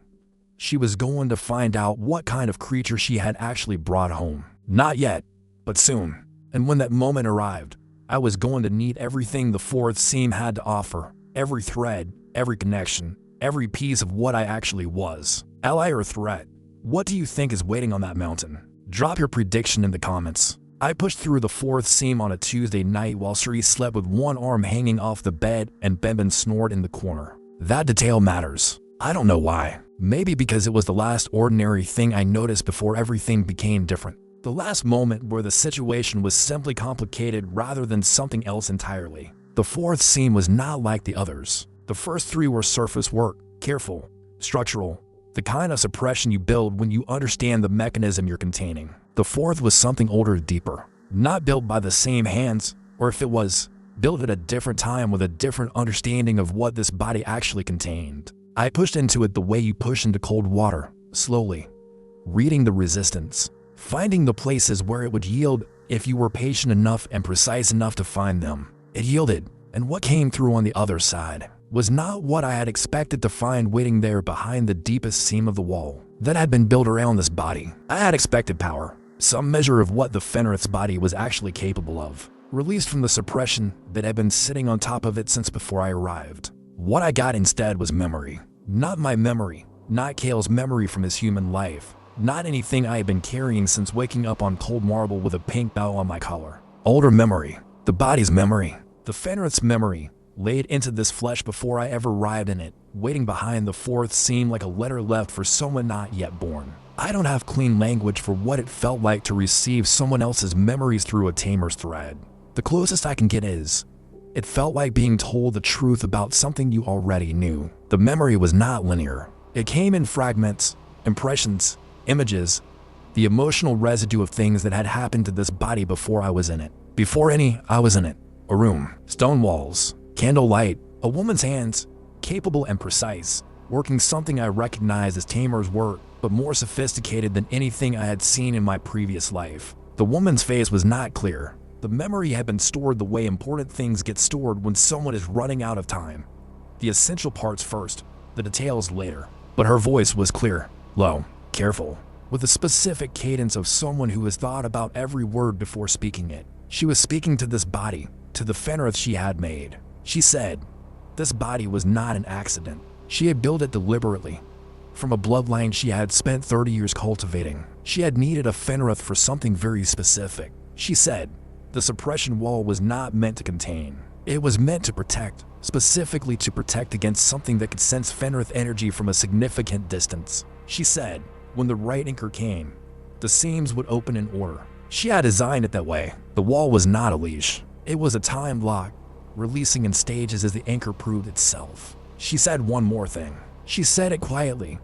She was going to find out what kind of creature she had actually brought home. Not yet, but soon. And when that moment arrived, I was going to need everything the 4th seam had to offer. Every thread, every connection, every piece of what I actually was. Ally or threat? What do you think is waiting on that mountain? Drop your prediction in the comments. I pushed through the 4th seam on a Tuesday night while Sri slept with one arm hanging off the bed and Benben snored in the corner. That detail matters. I don't know why. Maybe because it was the last ordinary thing I noticed before everything became different. The last moment where the situation was simply complicated rather than something else entirely. The 4th seam was not like the others. The first 3 were surface work, careful, structural, the kind of suppression you build when you understand the mechanism you're containing. The 4th was something older, deeper, not built by the same hands, or if it was, built at a different time with a different understanding of what this body actually contained. I pushed into it the way you push into cold water, slowly, reading the resistance, finding the places where it would yield if you were patient enough and precise enough to find them. It yielded, and what came through on the other side was not what I had expected to find waiting there behind the deepest seam of the wall that had been built around this body. I had expected power, some measure of what the Fenrath's body was actually capable of, released from the suppression that had been sitting on top of it since before I arrived. What I got instead was memory. Not my memory, not Kale's memory from his human life, not anything I had been carrying since waking up on cold marble with a pink bow on my collar. Older memory, the body's memory, the Fenrath's memory, laid into this flesh before I ever arrived in it, waiting behind the 4th seam like a letter left for someone not yet born. I don't have clean language for what it felt like to receive someone else's memories through a tamer's thread. The closest I can get is, it felt like being told the truth about something you already knew. The memory was not linear. It came in fragments, impressions, images, the emotional residue of things that had happened to this body before I was in it. Before I was in it. A room, stone walls, candlelight, a woman's hands, capable and precise, working something I recognized as tamer's work, but more sophisticated than anything I had seen in my previous life. The woman's face was not clear. The memory had been stored the way important things get stored when someone is running out of time. The essential parts first, the details later. But her voice was clear, low, careful, with the specific cadence of someone who has thought about every word before speaking it. She was speaking to this body, to the Fenrath she had made. She said, this body was not an accident. She had built it deliberately. From a bloodline she had spent 30 years cultivating. She had needed a Fenrath for something very specific. She said, the suppression wall was not meant to contain. It was meant to protect, specifically to protect against something that could sense Fenrath energy from a significant distance. She said, when the right anchor came, the seams would open in order. She had designed it that way. The wall was not a leash. It was a time lock, releasing in stages as the anchor proved itself. She said one more thing. She said it quietly,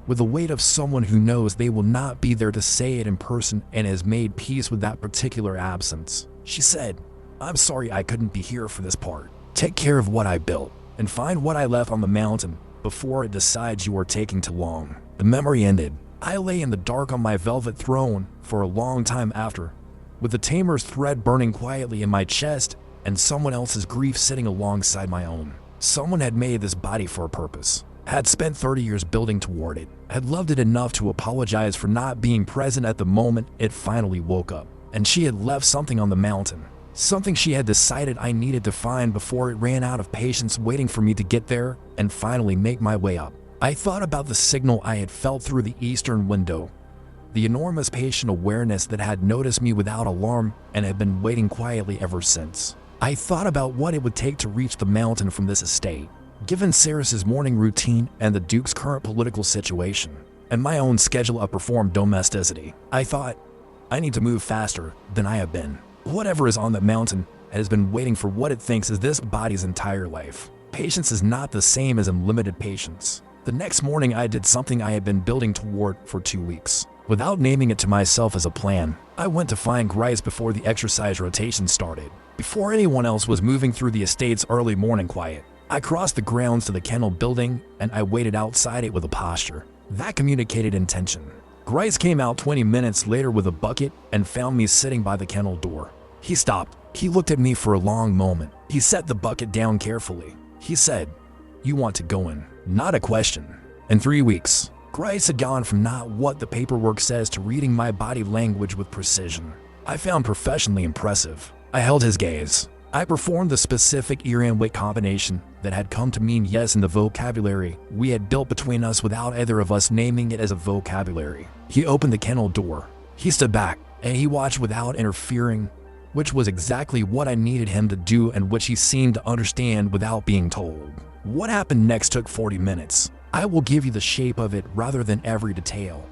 with the weight of someone who knows they will not be there to say it in person and has made peace with that particular absence. She said, I'm sorry I couldn't be here for this part. Take care of what I built, and find what I left on the mountain before it decides you are taking too long. The memory ended. I lay in the dark on my velvet throne for a long time after, with the tamer's thread burning quietly in my chest and someone else's grief sitting alongside my own. Someone had made this body for a purpose, had spent 30 years building toward it, had loved it enough to apologize for not being present at the moment it finally woke up. And she had left something on the mountain, something she had decided I needed to find before it ran out of patience waiting for me to get there and finally make my way up. I thought about the signal I had felt through the eastern window, the enormous patient awareness that had noticed me without alarm and had been waiting quietly ever since. I thought about what it would take to reach the mountain from this estate, given Ceres's morning routine and the Duke's current political situation, and my own schedule of performed domesticity. I thought, I need to move faster than I have been. Whatever is on the mountain has been waiting for what it thinks is this body's entire life. Patience is not the same as unlimited patience. The next morning I did something I had been building toward for 2 weeks. Without naming it to myself as a plan, I went to find Grice before the exercise rotation started. Before anyone else was moving through the estate's early morning quiet, I crossed the grounds to the kennel building and I waited outside it with a posture that communicated intention. Grice came out 20 minutes later with a bucket and found me sitting by the kennel door. He stopped. He looked at me for a long moment. He set the bucket down carefully. He said, you want to go in? Not a question. In 3 weeks, Grice had gone from not what the paperwork says to reading my body language with precision. I found professionally impressive. I held his gaze. I performed the specific ear and weight combination that had come to mean yes in the vocabulary we had built between us without either of us naming it as a vocabulary. He opened the kennel door. He stood back, and he watched without interfering, which was exactly what I needed him to do and which he seemed to understand without being told. What happened next took 40 minutes. I will give you the shape of it rather than every detail,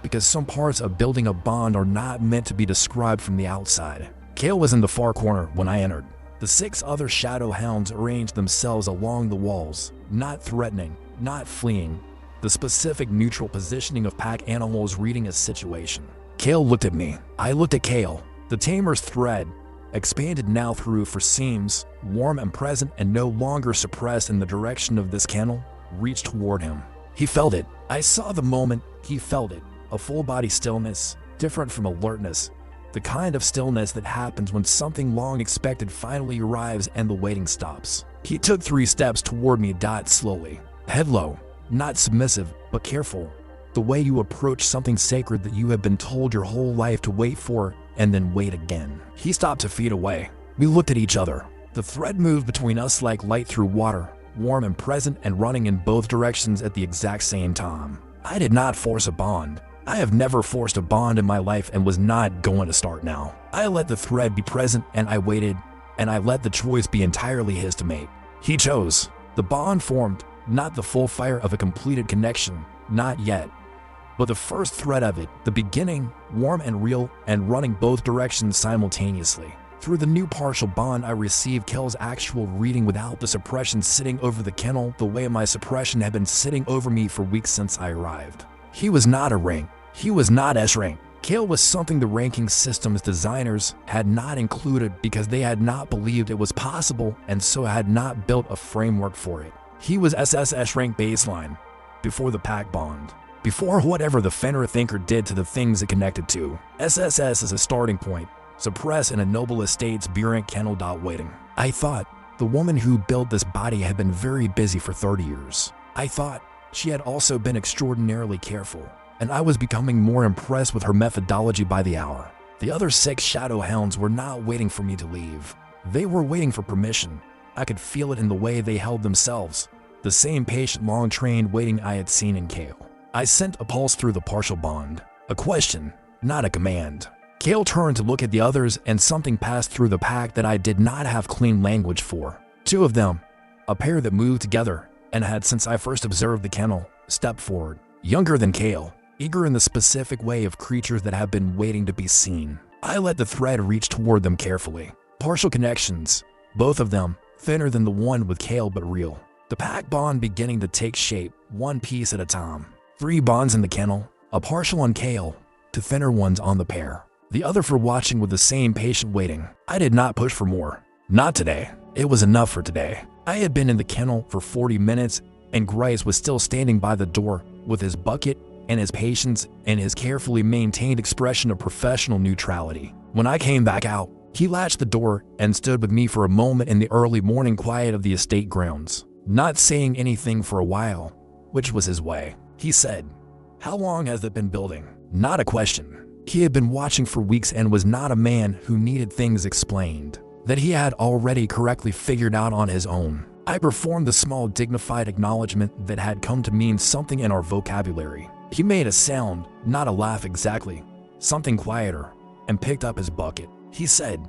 because some parts of building a bond are not meant to be described from the outside. Kale was in the far corner when I entered. The 6 other Shadowhounds arranged themselves along the walls, not threatening, not fleeing, the specific neutral positioning of pack animals reading a situation. Kale looked at me. I looked at Kale. The tamer's thread, expanded now through for seams, warm and present and no longer suppressed in the direction of this kennel, reached toward him. He felt it. I saw the moment he felt it. A full body stillness, different from alertness. The kind of stillness that happens when something long expected finally arrives and the waiting stops. He took 3 steps toward me, slowly. Head low, not submissive, but careful. The way you approach something sacred that you have been told your whole life to wait for and then wait again. He stopped 2 feet away. We looked at each other. The thread moved between us like light through water, warm and present and running in both directions at the exact same time. I did not force a bond. I have never forced a bond in my life and was not going to start now. I let the thread be present and I waited, and I let the choice be entirely his to make. He chose. The bond formed, not the full fire of a completed connection, not yet, but the first thread of it, the beginning, warm and real, and running both directions simultaneously. Through the new partial bond I received Kel's actual reading without the suppression sitting over the kennel the way my suppression had been sitting over me for weeks since I arrived. He was not a rank. He was not S-rank. Kale was something the ranking system's designers had not included because they had not believed it was possible and so had not built a framework for it. He was SSS-rank baseline, before the pack bond, before whatever the Fenrath anchor did to the things it connected to. SSS is a starting point, suppressed in a noble estate's Burant kennel. Waiting. I thought the woman who built this body had been very busy for 30 years. I thought she had also been extraordinarily careful, and I was becoming more impressed with her methodology by the hour. The other 6 Shadowhounds were not waiting for me to leave. They were waiting for permission. I could feel it in the way they held themselves, the same patient, long-trained waiting I had seen in Kale. I sent a pulse through the partial bond, a question, not a command. Kale turned to look at the others, and something passed through the pack that I did not have clean language for. 2 of them, a pair that moved together and had since I first observed the kennel, stepped forward, younger than Kale, eager in the specific way of creatures that have been waiting to be seen. I let the thread reach toward them carefully. Partial connections, both of them thinner than the one with Kale but real. The pack bond beginning to take shape, one piece at a time. 3 bonds in the kennel, a partial on Kale, to thinner ones on the pair. The other for watching with the same patient waiting. I did not push for more. Not today. It was enough for today. I had been in the kennel for 40 minutes, and Grice was still standing by the door with his bucket and his patience and his carefully maintained expression of professional neutrality. When I came back out, he latched the door and stood with me for a moment in the early morning quiet of the estate grounds, not saying anything for a while, which was his way. He said, "How long has it been building?" Not a question. He had been watching for weeks and was not a man who needed things explained that he had already correctly figured out on his own. I performed the small dignified acknowledgement that had come to mean something in our vocabulary. He made a sound, not a laugh exactly, something quieter, and picked up his bucket. He said,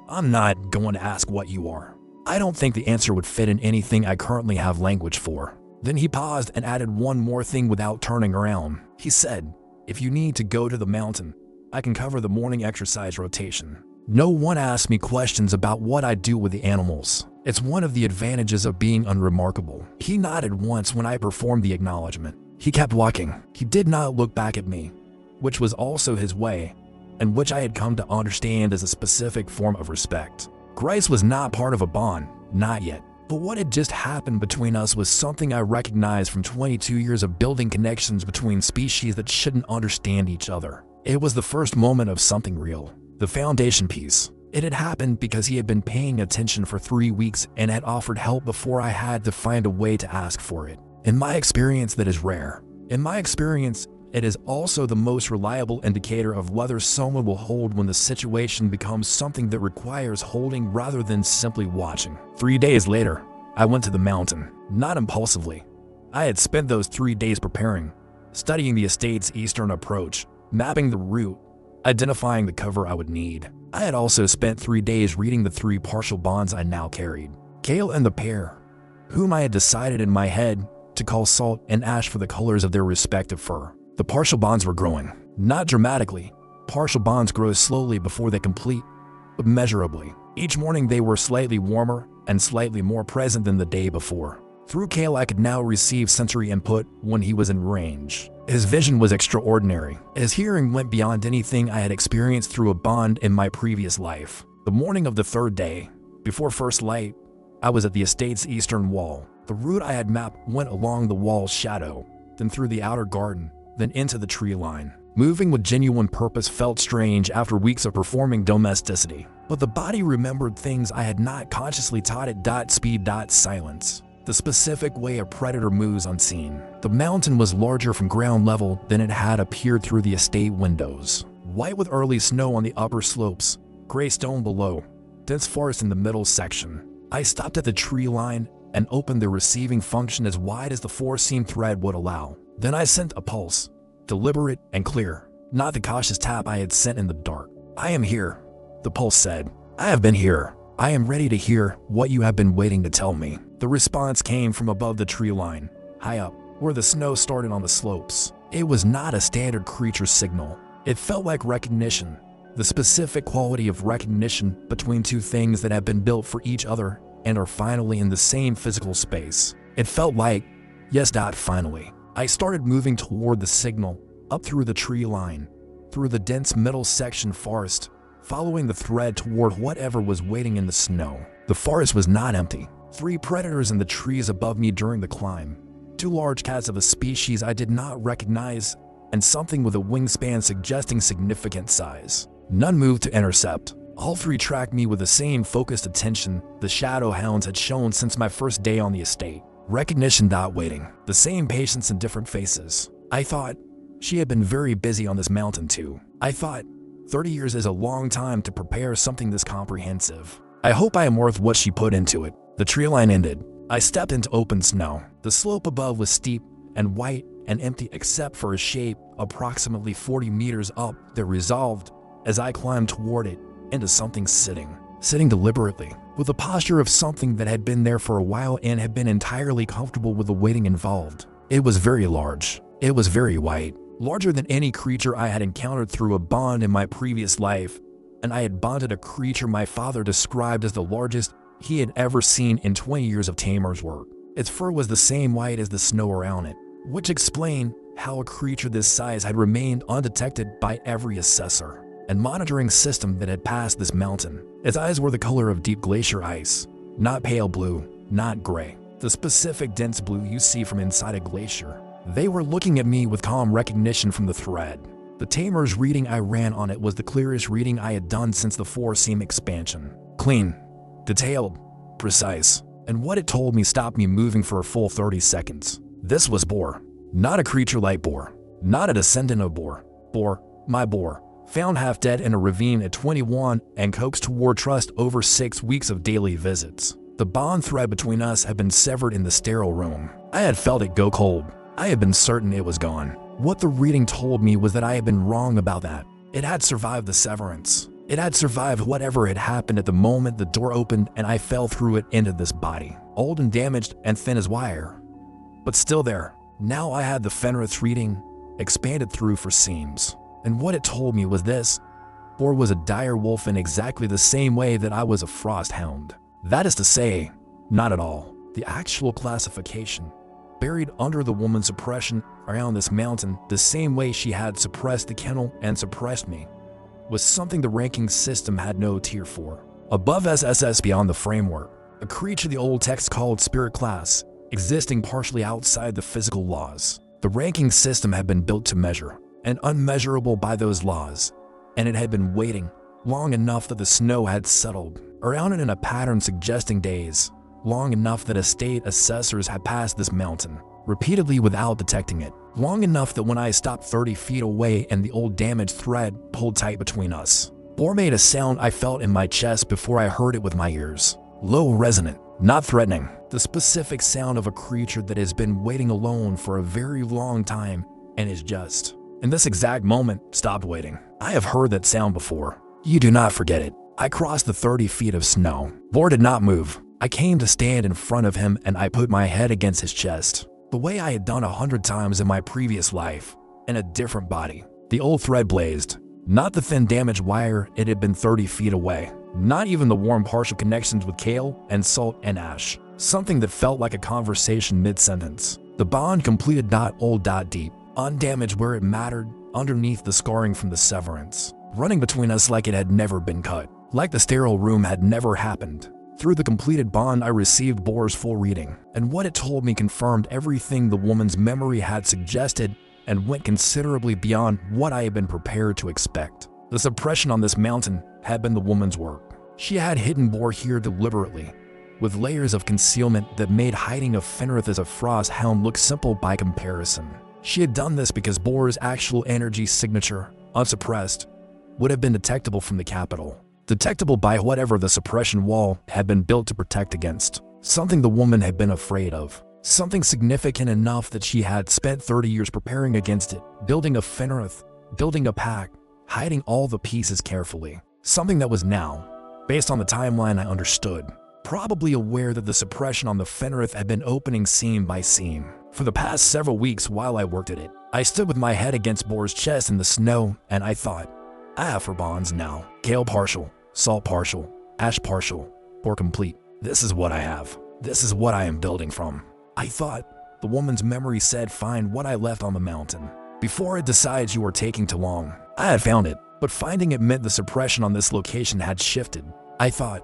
"I'm not going to ask what you are. I don't think the answer would fit in anything I currently have language for." Then he paused and added one more thing without turning around. He said, "If you need to go to the mountain, I can cover the morning exercise rotation." No one asked me questions about what I do with the animals. It's one of the advantages of being unremarkable. He nodded once when I performed the acknowledgement. He kept walking. He did not look back at me, which was also his way, and which I had come to understand as a specific form of respect. Grice was not part of a bond, not yet. But what had just happened between us was something I recognized from 22 years of building connections between species that shouldn't understand each other. It was the first moment of something real, the foundation piece. It had happened because he had been paying attention for 3 weeks and had offered help before I had to find a way to ask for it. In my experience, that is rare. In my experience, it is also the most reliable indicator of whether someone will hold when the situation becomes something that requires holding rather than simply watching. 3 days later, I went to the mountain, not impulsively. I had spent those 3 days preparing, studying the estate's eastern approach, mapping the route, identifying the cover I would need. I had also spent 3 days reading the 3 partial bonds I now carried. Kale and the pair, whom I had decided in my head to call Salt and Ash for the colors of their respective fur. The partial bonds were growing. Not dramatically. Partial bonds grow slowly before they complete, but measurably. Each morning they were slightly warmer and slightly more present than the day before. Through Kale I could now receive sensory input when he was in range. His vision was extraordinary. His hearing went beyond anything I had experienced through a bond in my previous life. The morning of the 3rd day, before first light, I was at the estate's eastern wall. The route I had mapped went along the wall's shadow, then through the outer garden, then into the tree line. Moving with genuine purpose felt strange after weeks of performing domesticity, but the body remembered things I had not consciously taught it. Speed. Silence. The specific way a predator moves unseen. The mountain was larger from ground level than it had appeared through the estate windows. White with early snow on the upper slopes, gray stone below, dense forest in the middle section. I stopped at the tree line and opened the receiving function as wide as the 4-seam thread would allow. Then I sent a pulse, deliberate and clear, not the cautious tap I had sent in the dark. "I am here," the pulse said. "I have been here. I am ready to hear what you have been waiting to tell me." The response came from above the tree line, high up, where the snow started on the slopes. It was not a standard creature signal. It felt like recognition, the specific quality of recognition between 2 things that have been built for each other and are finally in the same physical space. It felt like, yes. Finally. I started moving toward the signal, up through the tree line, through the dense middle section forest, following the thread toward whatever was waiting in the snow. The forest was not empty. 3 predators in the trees above me during the climb. 2 large cats of a species I did not recognize, and something with a wingspan suggesting significant size. None moved to intercept. All three tracked me with the same focused attention the Shadowhounds had shown since my first day on the estate. Recognition without waiting, the same patience in different faces. I thought she had been very busy on this mountain too. I thought 30 years is a long time to prepare something this comprehensive. I hope I am worth what she put into it. The tree line ended. I stepped into open snow. The slope above was steep and white and empty except for a shape approximately 40 meters up that resolved as I climbed toward it into something sitting deliberately, with the posture of something that had been there for a while and had been entirely comfortable with the waiting involved. It was very large. It was very white, larger than any creature I had encountered through a bond in my previous life, and I had bonded a creature my father described as the largest he had ever seen in 20 years of tamer's work. Its fur was the same white as the snow around it, which explained how a creature this size had remained undetected by every assessor and monitoring system that had passed this mountain. Its eyes were the color of deep glacier ice, not pale blue, not gray, the specific dense blue you see from inside a glacier. They were looking at me with calm recognition from the thread. The tamer's reading I ran on it was the clearest reading I had done since the four-seam expansion. Clean, detailed, precise, and what it told me stopped me moving for a full 30 seconds. This was Boar, not a creature like Boar, not a descendant of Boar. Boar, my Boar, found half dead in a ravine at 21 and coaxed toward trust over 6 weeks of daily visits. The bond thread between us had been severed in the sterile room. I had felt it go cold. I had been certain it was gone. What the reading told me was that I had been wrong about that. It had survived the severance. It had survived whatever had happened at the moment the door opened and I fell through it into this body, old and damaged and thin as wire, but still there. Now I had the Fenrath reading expanded through for seams. And what it told me was this: Boar was a dire wolf in exactly the same way that I was a Frost Hound. That is to say, not at all. The actual classification, buried under the woman's suppression around this mountain, the same way she had suppressed the kennel and suppressed me, was something the ranking system had no tier for. Above SSS beyond the framework, a creature the old text called spirit class, existing partially outside the physical laws. The ranking system had been built to measure, and unmeasurable by those laws, and it had been waiting long enough that the snow had settled around it in a pattern suggesting days, long enough that estate assessors had passed this mountain repeatedly without detecting it, long enough that when I stopped 30 feet away and the old damaged thread pulled tight between us, Boar made a sound I felt in my chest before I heard it with my ears. Low, resonant, not threatening, the specific sound of a creature that has been waiting alone for a very long time and is just, in this exact moment, stopped waiting. I have heard that sound before. You do not forget it. I crossed the 30 feet of snow. Boar did not move. I came to stand in front of him and I put my head against his chest, the way I had done 100 times in my previous life, in a different body. The old thread blazed, not the thin damaged wire it had been 30 feet away, not even the warm partial connections with kale and salt and ash, something that felt like a conversation mid-sentence. The bond completed old deep, undamaged where it mattered, underneath the scarring from the severance, running between us like it had never been cut, like the sterile room had never happened. Through the completed bond I received Boar's full reading, and what it told me confirmed everything the woman's memory had suggested and went considerably beyond what I had been prepared to expect. The suppression on this mountain had been the woman's work. She had hidden Boar here deliberately, with layers of concealment that made hiding of Fenrath as a Frost Hound look simple by comparison. She had done this because Boar's actual energy signature, unsuppressed, would have been detectable from the capital. Detectable by whatever the suppression wall had been built to protect against. Something the woman had been afraid of. Something significant enough that she had spent 30 years preparing against it, building a Fenrath, building a pack, hiding all the pieces carefully. Something that was now, based on the timeline I understood, probably aware that the suppression on the Fenrath had been opening seam by seam. For the past several weeks while I worked at it, I stood with my head against Boar's chest in the snow and I thought, I have her bonds now. Kale partial, salt partial, ash partial, or complete. This is what I have. This is what I am building from. I thought. The woman's memory said find what I left on the mountain. Before it decides you are taking too long. I had found it, but finding it meant the suppression on this location had shifted. I thought,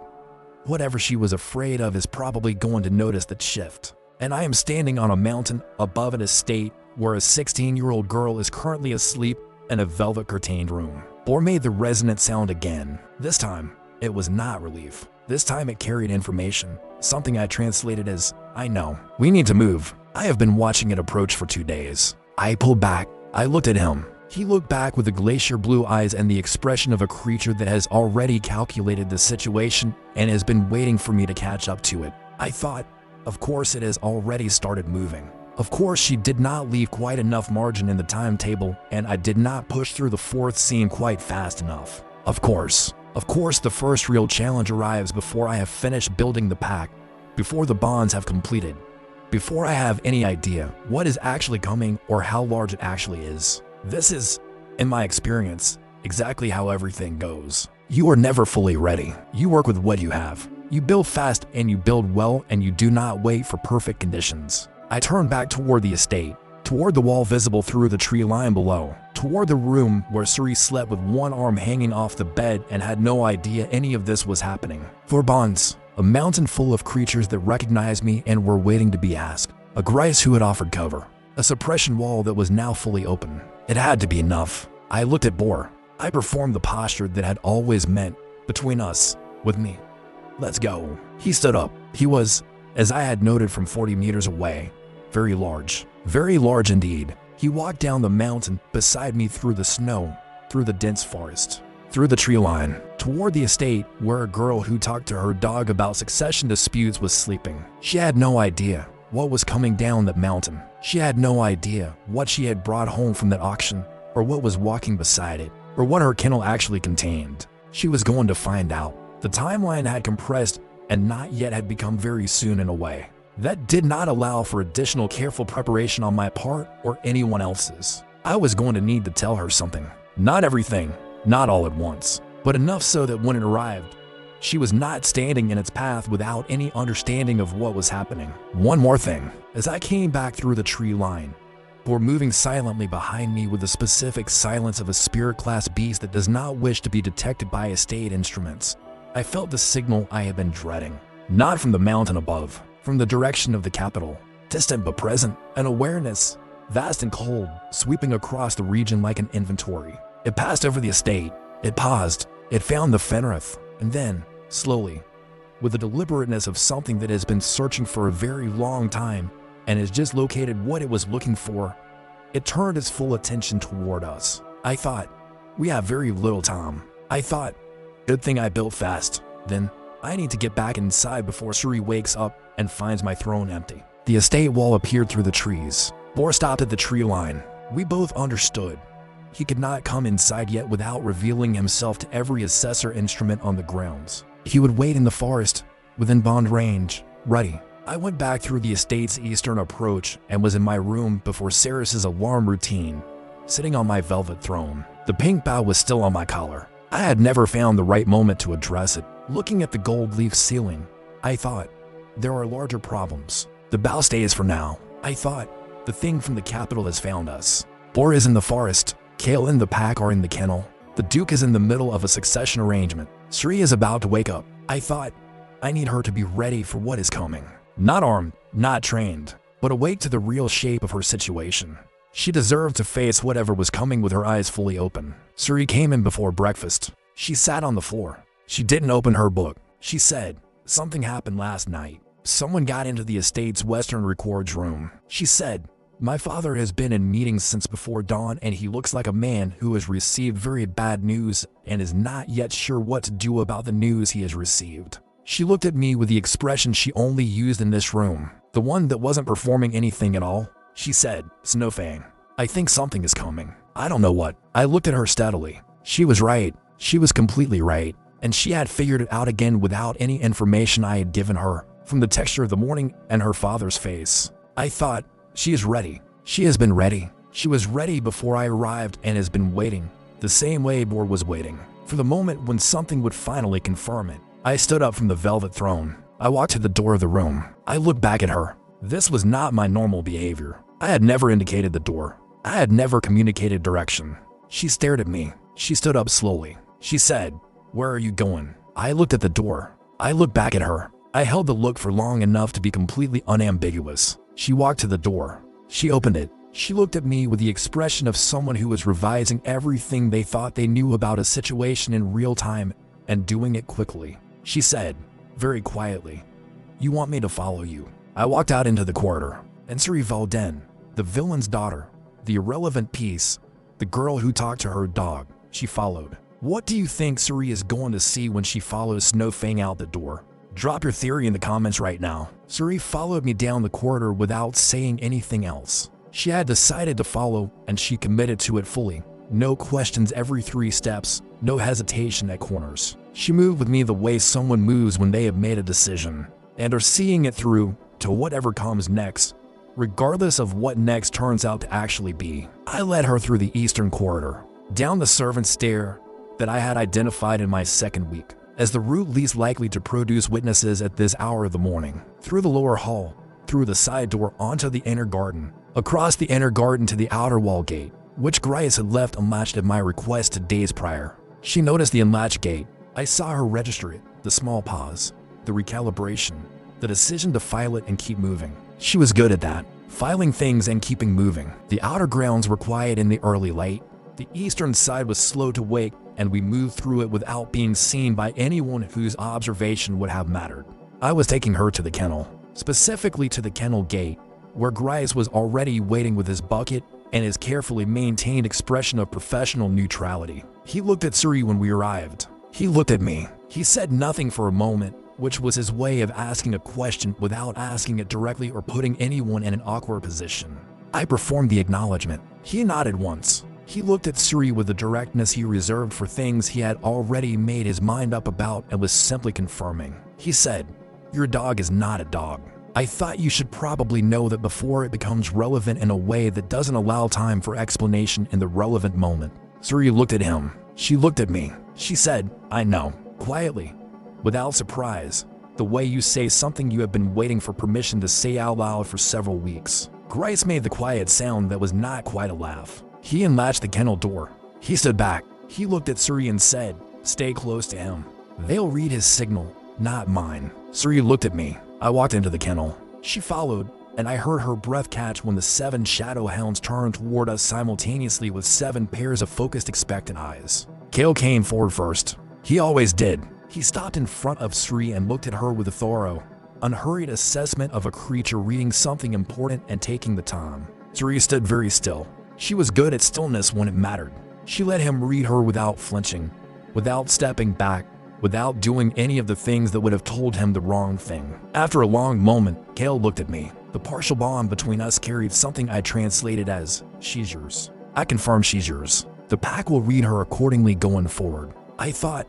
whatever she was afraid of is probably going to notice that shift. And I am standing on a mountain above an estate where a 16-year-old girl is currently asleep in a velvet curtained room. Bor made the resonant sound again. This time, it was not relief. This time it carried information, something I translated as, I know. We need to move. I have been watching it approach for 2 days. I pulled back. I looked at him. He looked back with the glacier blue eyes and the expression of a creature that has already calculated the situation and has been waiting for me to catch up to it. I thought, of course it has already started moving. Of course she did not leave quite enough margin in the timetable, and I did not push through the 4th scene quite fast enough. Of course, the first real challenge arrives before I have finished building the pack, before the bonds have completed, before I have any idea what is actually coming or how large it actually is. This is, in my experience, exactly how everything goes. You are never fully ready. You work with what you have. You build fast and you build well, and you do not wait for perfect conditions. I turned back toward the estate, toward the wall visible through the tree line below, toward the room where Suri slept with one arm hanging off the bed and had no idea any of this was happening. 4 bonds, a mountain full of creatures that recognized me and were waiting to be asked, a Grice who had offered cover, a suppression wall that was now fully open. It had to be enough. I looked at Bor. I performed the posture that had always meant, between us, with me. Let's go. He stood up. He was, as I had noted from 40 meters away, very large indeed. He walked down the mountain beside me through the snow, through the dense forest, through the tree line, toward the estate where a girl who talked to her dog about succession disputes was sleeping. She had no idea what was coming down that mountain. She had no idea what she had brought home from that auction, or what was walking beside it, or what her kennel actually contained. She was going to find out. The timeline had compressed and not yet had become very soon in a way that did not allow for additional careful preparation on my part or anyone else's. I was going to need to tell her something. Not everything, not all at once, but enough so that when it arrived, she was not standing in its path without any understanding of what was happening. One more thing. As I came back through the tree line, Bor moving silently behind me with the specific silence of a spirit-class beast that does not wish to be detected by estate instruments, I felt the signal I had been dreading. Not from the mountain above, from the direction of the capital, distant but present, an awareness, vast and cold, sweeping across the region like an inventory. It passed over the estate. It paused. It found the Fenrath. And then, slowly, with the deliberateness of something that has been searching for a very long time and has just located what it was looking for, it turned its full attention toward us. I thought, we have very little time. I thought, good thing I built fast. Then, I need to get back inside before Suri wakes up and finds my throne empty. The estate wall appeared through the trees. Bor stopped at the tree line. We both understood. He could not come inside yet without revealing himself to every assessor instrument on the grounds. He would wait in the forest, within bond range, ready. I went back through the estate's eastern approach and was in my room before Ceres's alarm routine, sitting on my velvet throne. The pink bow was still on my collar. I had never found the right moment to address it. Looking at the gold leaf ceiling, I thought, there are larger problems. The bow stays for now. I thought, the thing from the capital has found us. Bor is in the forest. Kale and the pack are in the kennel. The Duke is in the middle of a succession arrangement. Sri is about to wake up. I thought, I need her to be ready for what is coming. Not armed, not trained, but awake to the real shape of her situation. She deserved to face whatever was coming with her eyes fully open. Suri came in before breakfast. She sat on the floor. She didn't open her book. She said, something happened last night. Someone got into the estate's western records room. She said, my father has been in meetings since before dawn, and he looks like a man who has received very bad news and is not yet sure what to do about the news he has received. She looked at me with the expression she only used in this room, the one that wasn't performing anything at all. She said, Snowfang, I think something is coming. I don't know what. I looked at her steadily. She was right. She was completely right. And she had figured it out again without any information I had given her, from the texture of the morning and her father's face. I thought, she is ready. She has been ready. She was ready before I arrived and has been waiting, the same way Bor was waiting, for the moment when something would finally confirm it. I stood up from the velvet throne. I walked to the door of the room. I looked back at her. This was not my normal behavior. I had never indicated the door. I had never communicated direction. She stared at me. She stood up slowly. She said, where are you going? I looked at the door. I looked back at her. I held the look for long enough to be completely unambiguous. She walked to the door. She opened it. She looked at me with the expression of someone who was revising everything they thought they knew about a situation in real time and doing it quickly. She said, very quietly, "You want me to follow you?" I walked out into the corridor, and Suri Valden, the villain's daughter, the irrelevant piece, the girl who talked to her dog, she followed. What do you think Suri is going to see when she follows Snowfang out the door? Drop your theory in the comments right now. Suri followed me down the corridor without saying anything else. She had decided to follow, and she committed to it fully. No questions every 3 steps, no hesitation at corners. She moved with me the way someone moves when they have made a decision, and are seeing it through to whatever comes next, regardless of what next turns out to actually be. I led her through the eastern corridor, down the servant stair that I had identified in my second week as the route least likely to produce witnesses at this hour of the morning, through the lower hall, through the side door onto the inner garden, across the inner garden to the outer wall gate, which Grice had left unlatched at my request 2 days prior. She noticed the unlatched gate. I saw her register it, the small pause, the recalibration, the decision to file it and keep moving. She was good at that, filing things and keeping moving. The outer grounds were quiet in the early light. The eastern side was slow to wake, and we moved through it without being seen by anyone whose observation would have mattered. I was taking her to the kennel, specifically to the kennel gate, where Grice was already waiting with his bucket and his carefully maintained expression of professional neutrality. He looked at Suri when we arrived. He looked at me. He said nothing for a moment, which was his way of asking a question without asking it directly or putting anyone in an awkward position. I performed the acknowledgement. He nodded once. He looked at Suri with the directness he reserved for things he had already made his mind up about and was simply confirming. He said, "Your dog is not a dog. I thought you should probably know that before it becomes relevant in a way that doesn't allow time for explanation in the relevant moment." Suri looked at him. She looked at me. She said, "I know," quietly, without surprise, the way you say something you have been waiting for permission to say out loud for several weeks. Grice made the quiet sound that was not quite a laugh. He unlatched the kennel door. He stood back. He looked at Suri and said, "Stay close to him. They'll read his signal, not mine." Suri looked at me. I walked into the kennel. She followed, and I heard her breath catch when the 7 Shadowhounds turned toward us simultaneously with 7 pairs of focused, expectant eyes. Kale came forward first. He always did. He stopped in front of Suri and looked at her with a thorough, unhurried assessment of a creature reading something important and taking the time. Suri stood very still. She was good at stillness when it mattered. She let him read her without flinching, without stepping back, without doing any of the things that would have told him the wrong thing. After a long moment, Kale looked at me. The partial bond between us carried something I translated as, "She's yours." I confirmed she's yours. The pack will read her accordingly going forward. I thought,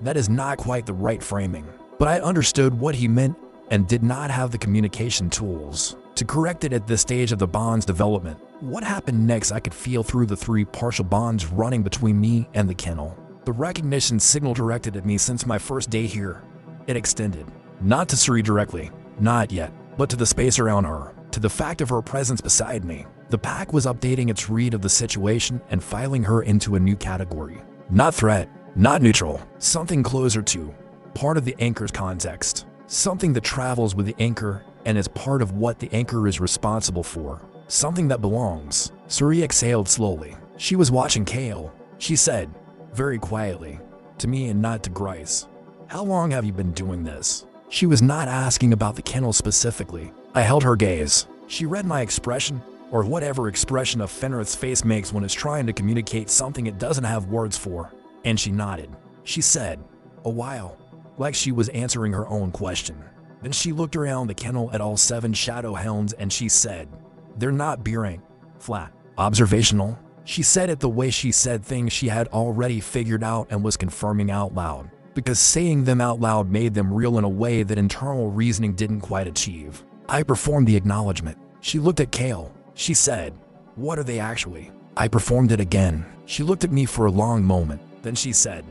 that is not quite the right framing, but I understood what he meant and did not have the communication tools to correct it at this stage of the bond's development. What happened next I could feel through the 3 partial bonds running between me and the kennel. The recognition signal directed at me since my first day here. It extended, not to Suri directly, not yet, but to the space around her, to the fact of her presence beside me. The pack was updating its read of the situation and filing her into a new category. Not threat, not neutral, something closer to, part of the anchor's context, something that travels with the anchor and is part of what the anchor is responsible for, something that belongs. Suri exhaled slowly. She was watching Kale. She said, very quietly, to me and not to Grice, "How long have you been doing this?" She was not asking about the kennel specifically. I held her gaze. She read my expression, or whatever expression a Fenrath's face makes when it's trying to communicate something it doesn't have words for, and she nodded. She said, "A while," like she was answering her own question. Then she looked around the kennel at all 7 Shadowhounds and she said, "They're not B-rank, flat, observational." She said it the way she said things she had already figured out and was confirming out loud, because saying them out loud made them real in a way that internal reasoning didn't quite achieve. I performed the acknowledgement. She looked at Kale. She said, "What are they actually?" I performed it again. She looked at me for a long moment. Then she said,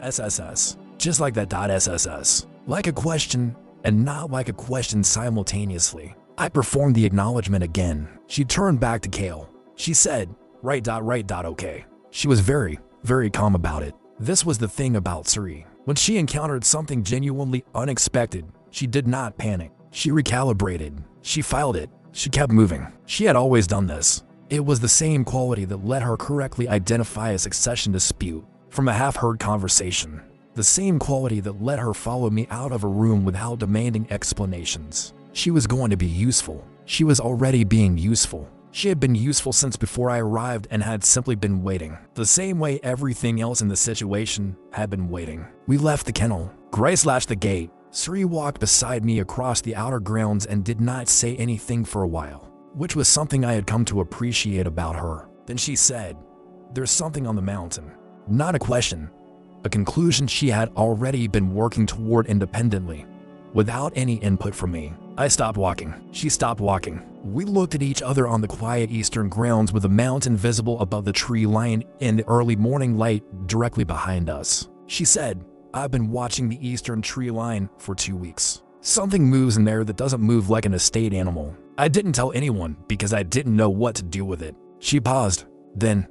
"SSS, just like that .SSS, like a question and not like a question simultaneously." I performed the acknowledgement again. She turned back to Kale. She said, right, okay. She was very, very calm about it. This was the thing about Suri. When she encountered something genuinely unexpected, she did not panic. She recalibrated. She filed it. She kept moving. She had always done this. It was the same quality that let her correctly identify a succession dispute from a half-heard conversation. The same quality that let her follow me out of a room without demanding explanations. She was going to be useful. She was already being useful. She had been useful since before I arrived and had simply been waiting. The same way everything else in the situation had been waiting. We left the kennel. Grace latched the gate. Suri walked beside me across the outer grounds and did not say anything for a while, which was something I had come to appreciate about her. Then she said, "There's something on the mountain." Not a question, a conclusion she had already been working toward independently, without any input from me. I stopped walking. She stopped walking. We looked at each other on the quiet eastern grounds with the mountain visible above the tree line in the early morning light directly behind us. She said, "I've been watching the eastern tree line for 2 weeks. Something moves in there that doesn't move like an estate animal." I didn't tell anyone because I didn't know what to do with it. She paused. Then,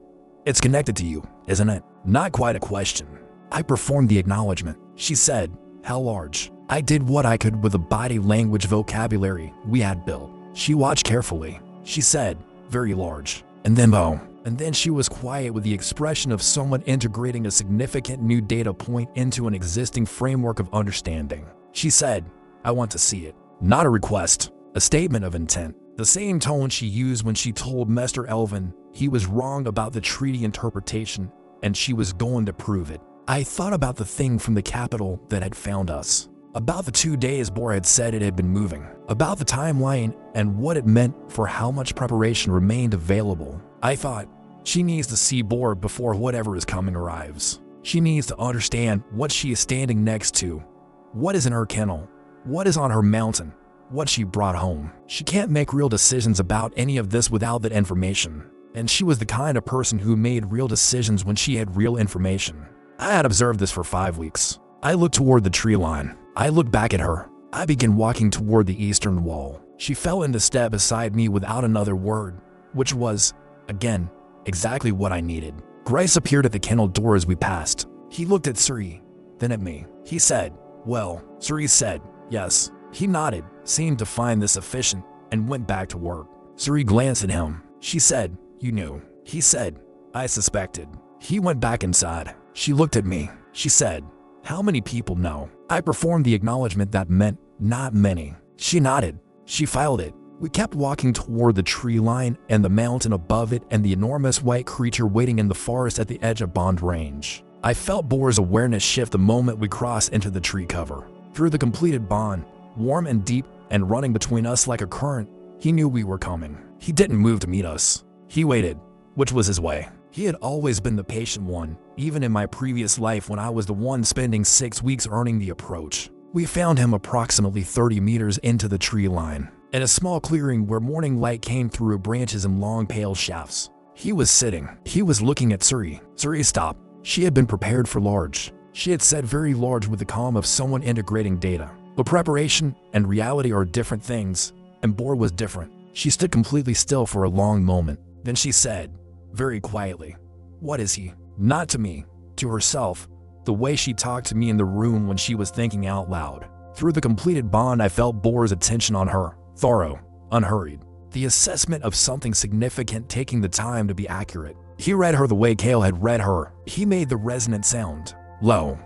"It's connected to you, isn't it?" Not quite a question. I performed the acknowledgement. She said, "How large?" I did what I could with the body language vocabulary we had built. She watched carefully. She said, "Very large." And then boom. And then she was quiet with the expression of someone integrating a significant new data point into an existing framework of understanding. She said, "I want to see it." Not a request, a statement of intent. The same tone she used when she told Mr. Elvin he was wrong about the treaty interpretation and she was going to prove it. I thought about the thing from the capital that had found us, about the 2 days Bor had said it had been moving, about the timeline and what it meant for how much preparation remained available. I thought, she needs to see Bor before whatever is coming arrives. She needs to understand what she is standing next to, what is in her kennel, what is on her mountain, what she brought home. She can't make real decisions about any of this without that information. And she was the kind of person who made real decisions when she had real information. I had observed this for 5 weeks. I looked toward the tree line. I looked back at her. I began walking toward the eastern wall. She fell into step beside me without another word, which was, again, exactly what I needed. Grace appeared at the kennel door as we passed. He looked at Suri, then at me. He said, "Well," Suri said, "Yes." He nodded, seemed to find this sufficient, and went back to work. Suri glanced at him. She said, "You knew." He said, "I suspected." He went back inside. She looked at me. She said, "How many people know?" I performed the acknowledgement that meant not many. She nodded. She filed it. We kept walking toward the tree line and the mountain above it and the enormous white creature waiting in the forest at the edge of Bond range. I felt Bor's awareness shift the moment we crossed into the tree cover. Through the completed bond, warm and deep and running between us like a current, he knew we were coming. He didn't move to meet us. He waited, which was his way. He had always been the patient one, even in my previous life when I was the one spending 6 weeks earning the approach. We found him approximately 30 meters into the tree line, in a small clearing where morning light came through branches and long pale shafts. He was sitting. He was looking at Suri. Suri stopped. She had been prepared for large. She had said very large with the calm of someone integrating data. But preparation and reality are different things, and Bor was different. She stood completely still for a long moment. Then she said, very quietly, "What is he?" Not to me, to herself, the way she talked to me in the room when she was thinking out loud. Through the completed bond, I felt Bor's attention on her, thorough, unhurried. The assessment of something significant taking the time to be accurate. He read her the way Kale had read her. He made the resonant sound, low,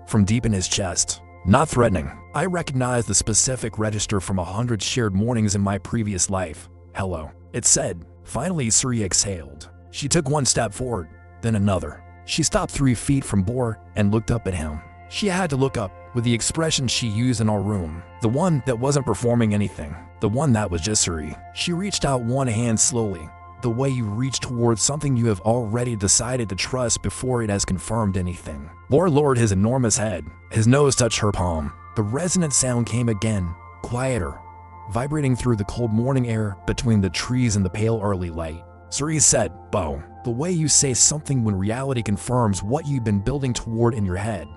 from deep in his chest. Not threatening. I recognized the specific register from 100 shared mornings in my previous life. Hello. It said. Finally, Suri exhaled. She took one step forward, then another. She stopped 3 feet from Bor and looked up at him. She had to look up with the expression she used in our room. The one that wasn't performing anything. The one that was just Suri. She reached out one hand slowly, the way you reach towards something you have already decided to trust before it has confirmed anything. Bor lowered his enormous head. His nose touched her palm. The resonant sound came again, quieter, vibrating through the cold morning air between the trees and the pale early light. Suri said, "Bo, the way you say something when reality confirms what you've been building toward in your head,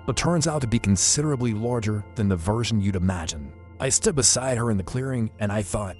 but turns out to be considerably larger than the version you'd imagine." I stood beside her in the clearing and I thought,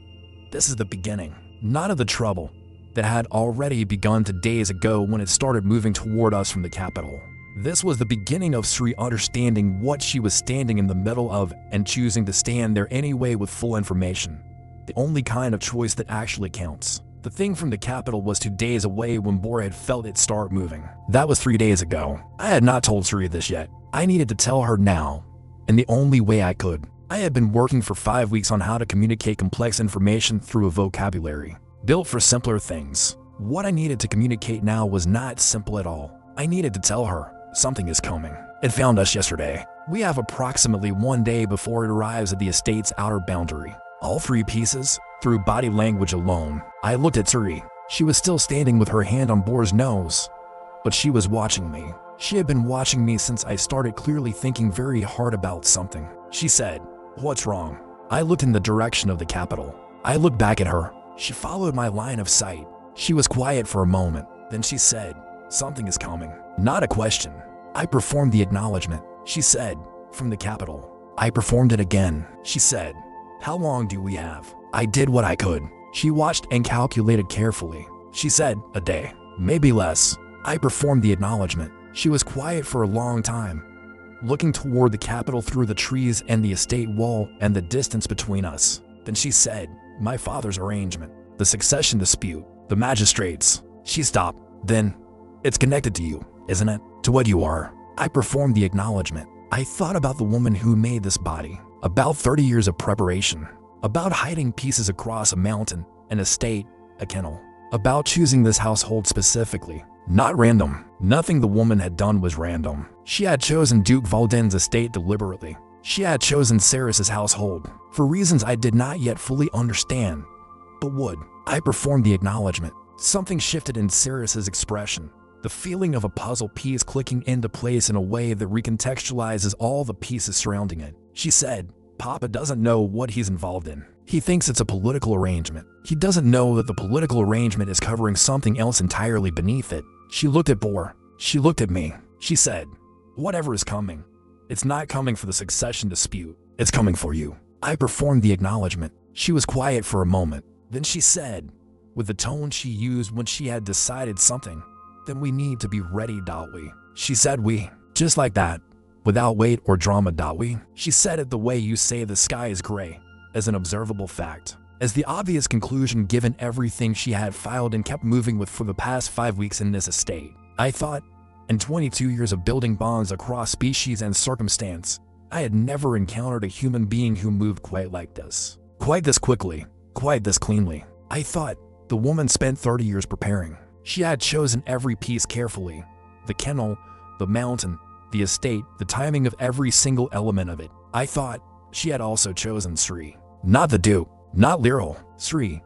this is the beginning, not of the trouble that had already begun days ago when it started moving toward us from the capital. This was the beginning of Suri understanding what she was standing in the middle of and choosing to stand there anyway with full information. The only kind of choice that actually counts. The The thing from the capital was 2 days away when Bor had felt it start moving. That was 3 days ago. I had not told Suri this yet. I needed to tell her now, in the only way I could. I had been working for 5 weeks on how to communicate complex information through a vocabulary built for simpler things. What I needed to communicate now was not simple at all. I needed to tell her, something is coming. It found us yesterday. We have approximately 1 day before it arrives at the estate's outer boundary. All 3 pieces, through body language alone. I looked at Suri. She was still standing with her hand on Bor's nose, but she was watching me. She had been watching me since I started clearly thinking very hard about something. She said, "What's wrong?" I looked in the direction of the capital. I looked back at her. She followed my line of sight. She was quiet for a moment. Then she said, "Something is coming." Not a question. I performed the acknowledgement. She said, "From the capital." I performed it again. She said, "How long do we have?" I did what I could. She watched and calculated carefully. She said, "A day, maybe less." I performed the acknowledgement. She was quiet for a long time, looking toward the capital through the trees and the estate wall and the distance between us. Then she said, "My father's arrangement, the succession dispute, the magistrates." She stopped. Then, "It's connected to you, isn't it? To what you are." I performed the acknowledgement. I thought about the woman who made this body, about 30 years of preparation, about hiding pieces across a mountain, an estate, a kennel, about choosing this household specifically. Not random. Nothing the woman had done was random. She had chosen Duke Valden's estate deliberately. She had chosen Ceres's household, for reasons I did not yet fully understand, but would. I performed the acknowledgement. Something shifted in Ceres's expression. The feeling of a puzzle piece clicking into place in a way that recontextualizes all the pieces surrounding it. She said, "Papa doesn't know what he's involved in. He thinks it's a political arrangement. He doesn't know that the political arrangement is covering something else entirely beneath it." She looked at Bor. She looked at me. She said, "Whatever is coming, it's not coming for the succession dispute. It's coming for you." I performed the acknowledgement. She was quiet for a moment. Then she said, with the tone she used when she had decided something, "Then we need to be ready, don't we?" She said we, just like that, without weight or drama, don't we? She said it the way you say the sky is gray, as an observable fact, as the obvious conclusion given everything she had filed and kept moving with for the past 5 weeks in this estate. I thought, in 22 years of building bonds across species and circumstance, I had never encountered a human being who moved quite like this. Quite this quickly, quite this cleanly. I thought, the woman spent 30 years preparing. She had chosen every piece carefully. The kennel, the mountain, the estate, the timing of every single element of it. I thought, she had also chosen Sri. Not the Duke, not Liral. Sri,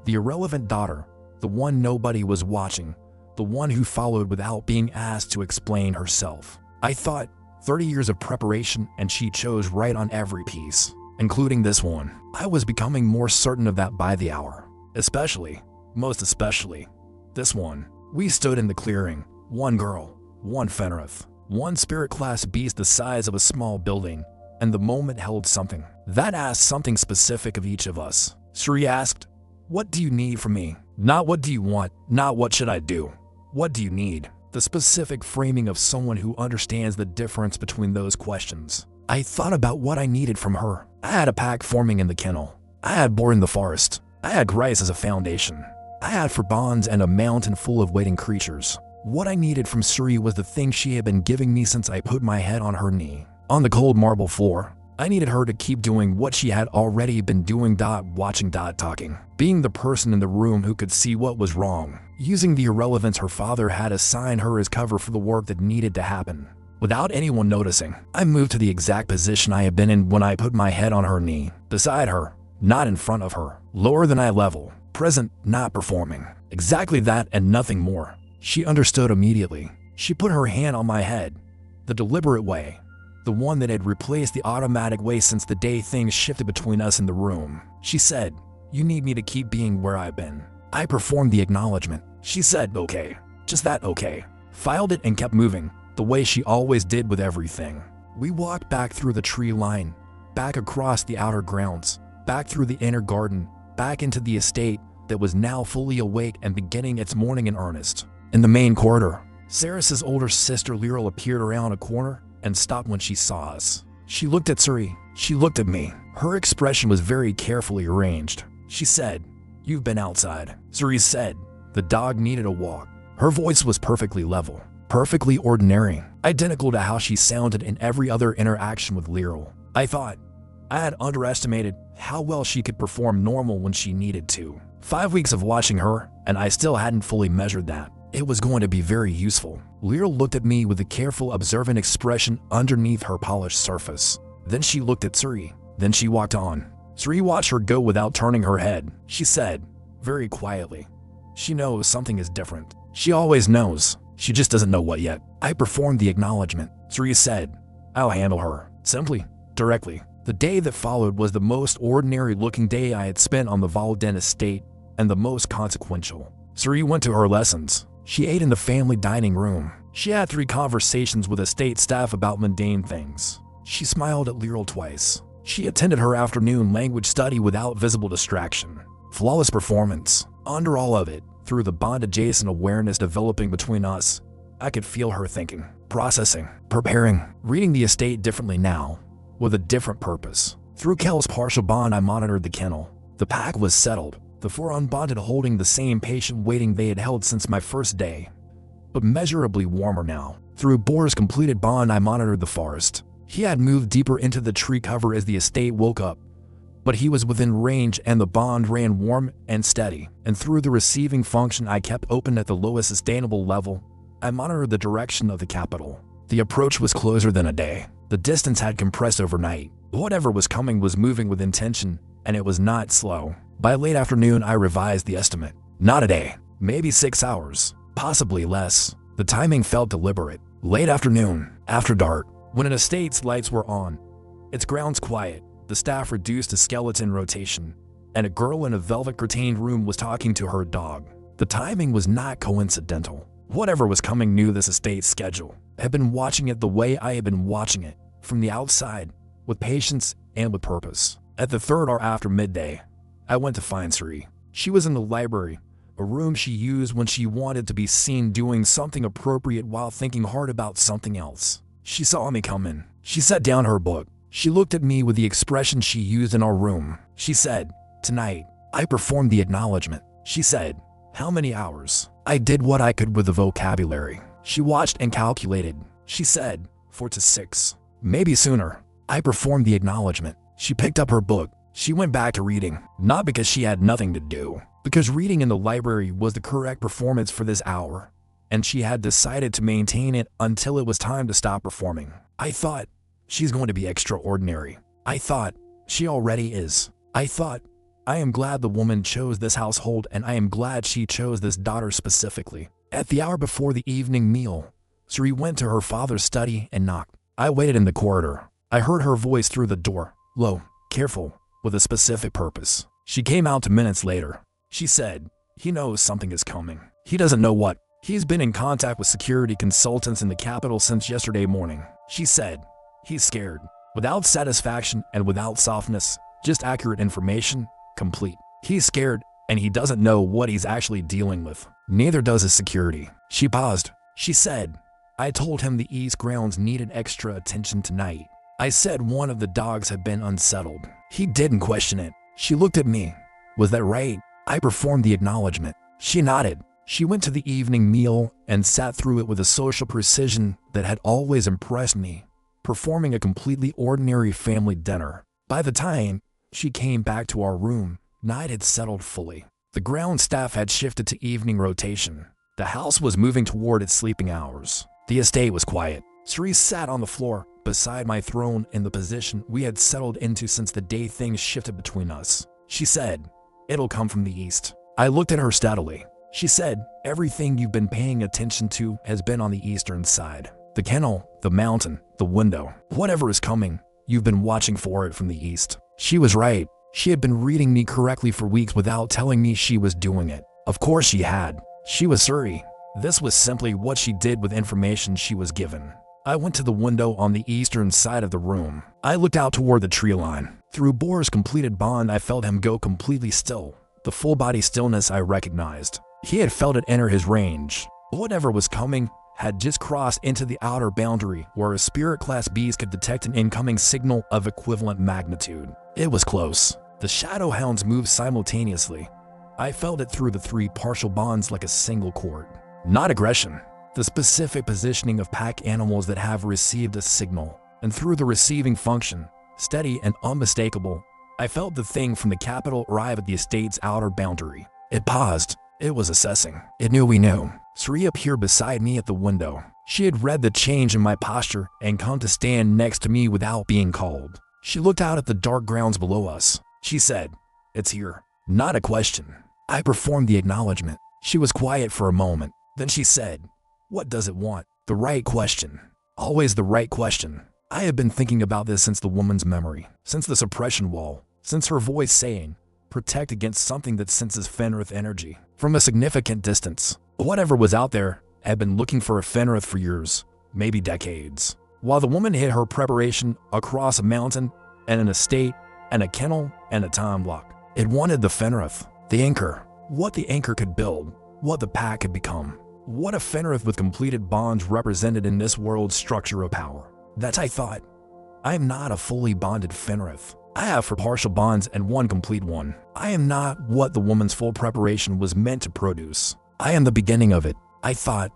the irrelevant daughter, the one nobody was watching, the one who followed without being asked to explain herself. I thought, 30 years of preparation and she chose right on every piece, including this one. I was becoming more certain of that by the hour. Especially, most especially, this one. We stood in the clearing, one girl, one Fenrath, one spirit class beast the size of a small building, and the moment held something. That asked something specific of each of us. Sri asked, "What do you need from me?" Not what do you want, not what should I do. What do you need? The specific framing of someone who understands the difference between those questions. I thought about what I needed from her. I had a pack forming in the kennel. I had Bor in the forest. I had Grice as a foundation. I had for bonds and a mountain full of waiting creatures. What I needed from Suri was the thing she had been giving me since I put my head on her knee, on the cold marble floor. I needed her to keep doing what she had already been doing, watching, talking. Being the person in the room who could see what was wrong. Using the irrelevance her father had assigned her as cover for the work that needed to happen. Without anyone noticing, I moved to the exact position I had been in when I put my head on her knee. Beside her, not in front of her. Lower than eye level. Present, not performing. Exactly that and nothing more. She understood immediately. She put her hand on my head. The deliberate way. The one that had replaced the automatic way since the day things shifted between us in the room. She said, "You need me to keep being where I've been." I performed the acknowledgement. She said, "Okay." Just that okay. Filed it and kept moving, the way she always did with everything. We walked back through the tree line, back across the outer grounds, back through the inner garden, back into the estate that was now fully awake and beginning its morning in earnest. In the main corridor, Ceres's older sister Liral appeared around a corner and stopped when she saw us. She looked at Suri. She looked at me. Her expression was very carefully arranged. She said, You've been outside, Cerise said. The dog needed a walk. Her voice was perfectly level, perfectly ordinary, identical to how she sounded in every other interaction with Lyral. I thought I had underestimated how well she could perform normal when she needed to. 5 weeks of watching her, and I still hadn't fully measured that. It was going to be very useful. Lyral looked at me with a careful, observant expression underneath her polished surface. Then she looked at Suri. Then she walked on. Suri watched her go without turning her head. She said, very quietly, she knows something is different. She always knows. She just doesn't know what yet. I performed the acknowledgement. Suri said, I'll handle her. Simply, directly. The day that followed was the most ordinary-looking day I had spent on the Valden estate, and the most consequential. Suri went to her lessons. She ate in the family dining room. She had 3 conversations with estate staff about mundane things. She smiled at Lyral twice. She attended her afternoon language study without visible distraction. Flawless performance. Under all of it, through the bond-adjacent awareness developing between us, I could feel her thinking, processing, preparing, reading the estate differently now, with a different purpose. Through Kel's partial bond, I monitored the kennel. The pack was settled, the 4 unbonded holding the same patient waiting they had held since my first day, but measurably warmer now. Through Boar's completed bond, I monitored the forest. He had moved deeper into the tree cover as the estate woke up, but he was within range and the bond ran warm and steady. And through the receiving function I kept open at the lowest sustainable level, I monitored the direction of the capital. The approach was closer than a day. The distance had compressed overnight. Whatever was coming was moving with intention, and it was not slow. By late afternoon, I revised the estimate. Not a day, maybe 6 hours, possibly less. The timing felt deliberate. Late afternoon, after dark, when an estate's lights were on, its grounds quiet, the staff reduced to skeleton rotation, and a girl in a velvet curtained room was talking to her dog. The timing was not coincidental. Whatever was coming knew this estate's schedule, had been watching it the way I had been watching it, from the outside, with patience and with purpose. At the 3rd hour after midday, I went to find Suri. She was in the library, a room she used when she wanted to be seen doing something appropriate while thinking hard about something else. She saw me come in. She set down her book. She looked at me with the expression she used in our room. She said, tonight, I performed the acknowledgement. She said, how many hours? I did what I could with the vocabulary. She watched and calculated. She said, 4 to 6. Maybe sooner. I performed the acknowledgement. She picked up her book. She went back to reading, not because she had nothing to do, because reading in the library was the correct performance for this hour, and she had decided to maintain it until it was time to stop performing. I thought, she's going to be extraordinary. I thought, she already is. I thought, I am glad the woman chose this household, and I am glad she chose this daughter specifically. At the hour before the evening meal, Suri went to her father's study and knocked. I waited in the corridor. I heard her voice through the door, low, careful, with a specific purpose. She came out 2 minutes later. She said, he knows something is coming. He doesn't know what. He's been in contact with security consultants in the capital since yesterday morning. She said, he's scared. Without satisfaction and without softness, just accurate information, complete. He's scared, and he doesn't know what he's actually dealing with. Neither does his security. She paused. She said, I told him the East grounds needed extra attention tonight. I said one of the dogs had been unsettled. He didn't question it. She looked at me. Was that right? I performed the acknowledgement. She nodded. She went to the evening meal and sat through it with a social precision that had always impressed me, performing a completely ordinary family dinner. By the time she came back to our room, night had settled fully. The ground staff had shifted to evening rotation. The house was moving toward its sleeping hours. The estate was quiet. Cerise sat on the floor beside my throne in the position we had settled into since the day things shifted between us. She said, it'll come from the east. I looked at her steadily. She said, everything you've been paying attention to has been on the eastern side. The kennel, the mountain, the window. Whatever is coming, you've been watching for it from the east. She was right. She had been reading me correctly for weeks without telling me she was doing it. Of course she had. She was Suri. This was simply what she did with information she was given. I went to the window on the eastern side of the room. I looked out toward the tree line. Through Boar's completed bond, I felt him go completely still. The full-body stillness I recognized. He had felt it enter his range. Whatever was coming had just crossed into the outer boundary where a spirit class beast could detect an incoming signal of equivalent magnitude. It was close. The Shadowhounds moved simultaneously, I felt it through the 3 partial bonds like a single cord. Not aggression, the specific positioning of pack animals that have received a signal. And through the receiving function, steady and unmistakable, I felt the thing from the capital arrive at the estate's outer boundary. It paused. It was assessing. It knew we knew. Suri appeared beside me at the window. She had read the change in my posture and come to stand next to me without being called. She looked out at the dark grounds below us. She said, "It's here." Not a question. I performed the acknowledgement. She was quiet for a moment. Then she said, "What does it want?" The right question. Always the right question. I have been thinking about this since the woman's memory, since the suppression wall, since her voice saying, "Protect against something that senses Fenrath energy." From a significant distance, whatever was out there had been looking for a Fenrath for years, maybe decades. While the woman hid her preparation across a mountain and an estate and a kennel and a time block, it wanted the Fenrath, the anchor, what the anchor could build, what the pack could become, what a Fenrath with completed bonds represented in this world's structure of power. That I thought. I am not a fully bonded Fenrath. I have 4 partial bonds and 1 complete one. I am not what the woman's full preparation was meant to produce. I am the beginning of it, I thought.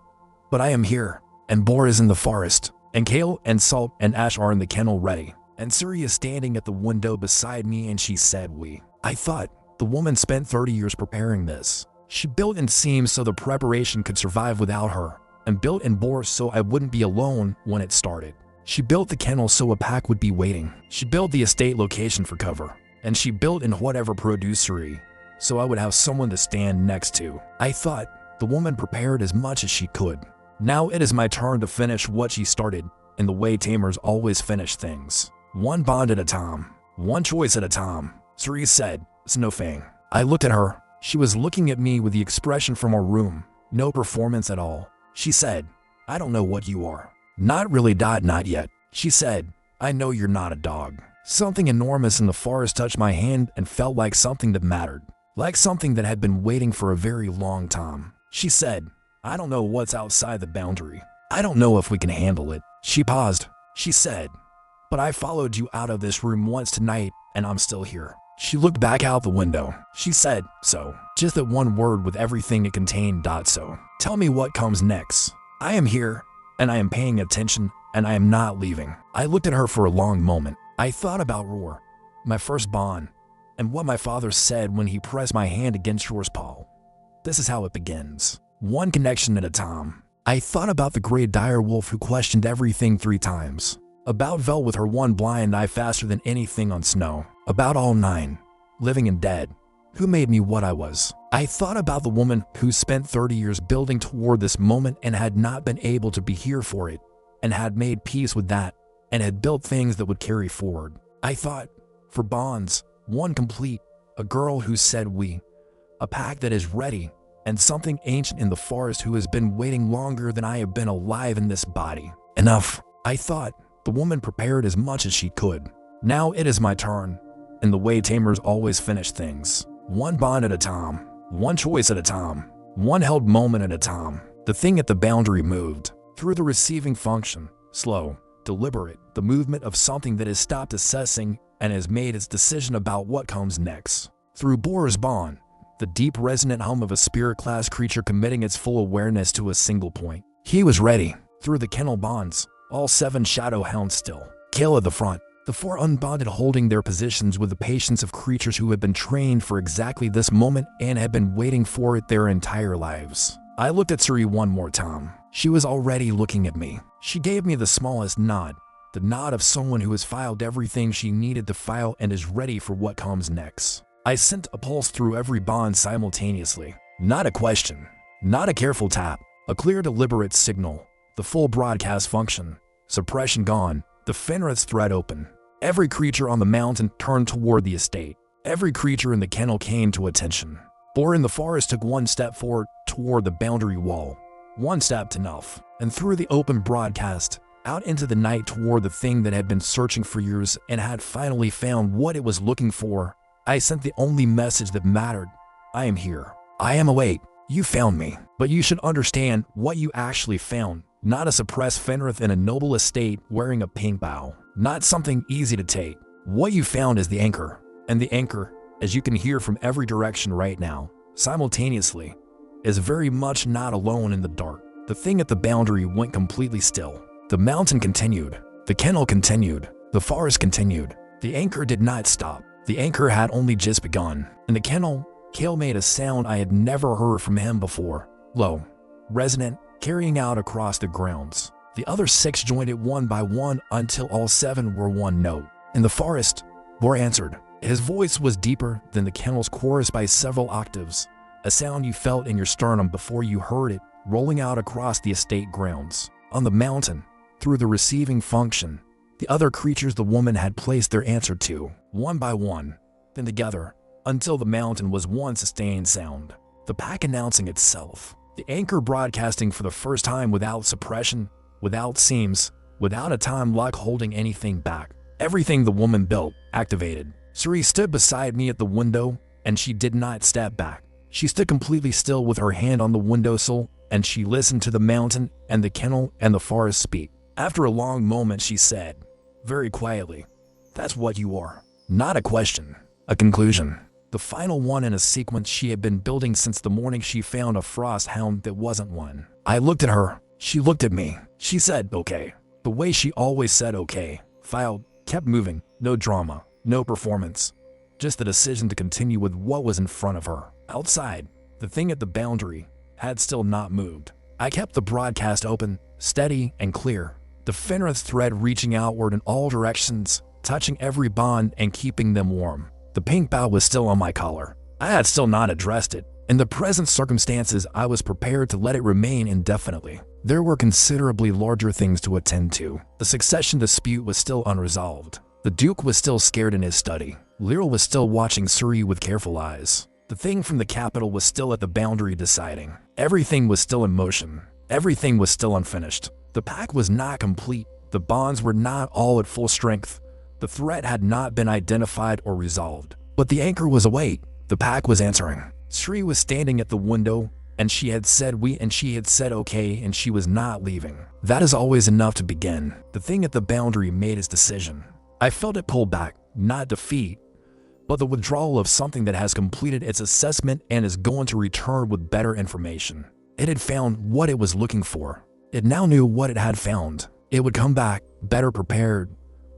But I am here, and Bor is in the forest, and Kale and Salt and Ash are in the kennel ready, and Suri is standing at the window beside me and she said we. I thought, the woman spent 30 years preparing this. She built in seams so the preparation could survive without her, and built in Bor so I wouldn't be alone when it started. She built the kennel so a pack would be waiting. She built the estate location for cover. And she built in whatever producery, so I would have someone to stand next to. I thought, the woman prepared as much as she could. Now it is my turn to finish what she started, in the way tamers always finish things. 1 bond at a time. 1 choice at a time. Suri said, "Snowfang." I looked at her. She was looking at me with the expression from our room. No performance at all. She said, "I don't know what you are." Not really. Not yet. She said, "I know you're not a dog." Something enormous in the forest touched my hand and felt like something that mattered. Like something that had been waiting for a very long time. She said, "I don't know what's outside the boundary. I don't know if we can handle it." She paused. She said, "But I followed you out of this room once tonight and I'm still here." She looked back out the window. She said, "So." Just that one word with everything it contained. So. Tell me what comes next. I am here, and I am paying attention, and I am not leaving. I looked at her for a long moment. I thought about Roar, my first bond, and what my father said when he pressed my hand against yours, Paul. This is how it begins. 1 connection at a time. I thought about the great dire wolf who questioned everything 3 times. About Vel with her 1 blind eye faster than anything on snow. About all 9, living and dead, who made me what I was. I thought about the woman who spent 30 years building toward this moment and had not been able to be here for it, and had made peace with that, and had built things that would carry forward. I thought, for bonds, 1 complete, a girl who said we, a pack that is ready, and something ancient in the forest who has been waiting longer than I have been alive in this body. Enough. I thought, the woman prepared as much as she could. Now it is my turn, and the way tamers always finish things. 1 bond at a time. 1 choice at a time. 1 held moment at a time. The thing at the boundary moved. Through the receiving function, slow, deliberate, the movement of something that has stopped assessing and has made its decision about what comes next. Through Bor's bond, the deep resonant hum of a spirit-class creature committing its full awareness to a single point. He was ready. Through the kennel bonds, all 7 Shadowhounds still. Kale at the front. The 4 unbonded holding their positions with the patience of creatures who had been trained for exactly this moment and had been waiting for it their entire lives. I looked at Suri 1 more time. She was already looking at me. She gave me the smallest nod, the nod of someone who has filed everything she needed to file and is ready for what comes next. I sent a pulse through every bond simultaneously. Not a question, not a careful tap, a clear deliberate signal, the full broadcast function, suppression gone, the Fenrath's thread open. Every creature on the mountain turned toward the estate. Every creature in the kennel came to attention. Bor in the forest took 1 step forward toward the boundary wall. 1 step enough, and through the open broadcast, out into the night toward the thing that had been searching for years and had finally found what it was looking for. I sent the only message that mattered. I am here. I am awake. You found me. But you should understand what you actually found. Not a suppressed Fenrath in a noble estate wearing a pink bow. Not something easy to take. What you found is the anchor. And the anchor, as you can hear from every direction right now, simultaneously, is very much not alone in the dark. The thing at the boundary went completely still. The mountain continued. The kennel continued. The forest continued. The anchor did not stop. The anchor had only just begun. In the kennel, Kale made a sound I had never heard from him before. Low, resonant, carrying out across the grounds. The other 6 joined it one by one until all 7 were one note. In the forest, Bor answered. His voice was deeper than the kennel's chorus by several octaves, a sound you felt in your sternum before you heard it rolling out across the estate grounds. On the mountain, through the receiving function, the other creatures the woman had placed their answer to, one by one, then together, until the mountain was one sustained sound. The pack announcing itself. The anchor broadcasting for the first time without suppression, without seams, without a time lock holding anything back. Everything the woman built, activated. Suri stood beside me at the window, and she did not step back. She stood completely still with her hand on the windowsill, and she listened to the mountain and the kennel and the forest speak. After a long moment, she said, very quietly, "That's what you are." Not a question, a conclusion. The final one in a sequence she had been building since the morning she found a Frost Hound that wasn't one. I looked at her. She looked at me. She said, "Okay." The way she always said okay. Filed, kept moving, no drama, no performance. Just the decision to continue with what was in front of her. Outside, the thing at the boundary had still not moved. I kept the broadcast open, steady and clear. The Fenrath thread reaching outward in all directions, touching every bond and keeping them warm. The pink bow was still on my collar. I had still not addressed it. In the present circumstances, I was prepared to let it remain indefinitely. There were considerably larger things to attend to. The succession dispute was still unresolved. The Duke was still scared in his study. Lyra was still watching Suri with careful eyes. The thing from the capital was still at the boundary deciding. Everything was still in motion. Everything was still unfinished. The pack was not complete. The bonds were not all at full strength. The threat had not been identified or resolved. But the anchor was awake. The pack was answering. Sri was standing at the window, and she had said okay, and she was not leaving. That is always enough to begin. The thing at the boundary made its decision. I felt it pull back, not defeat, but the withdrawal of something that has completed its assessment and is going to return with better information. It had found what it was looking for. It now knew what it had found. It would come back, better prepared,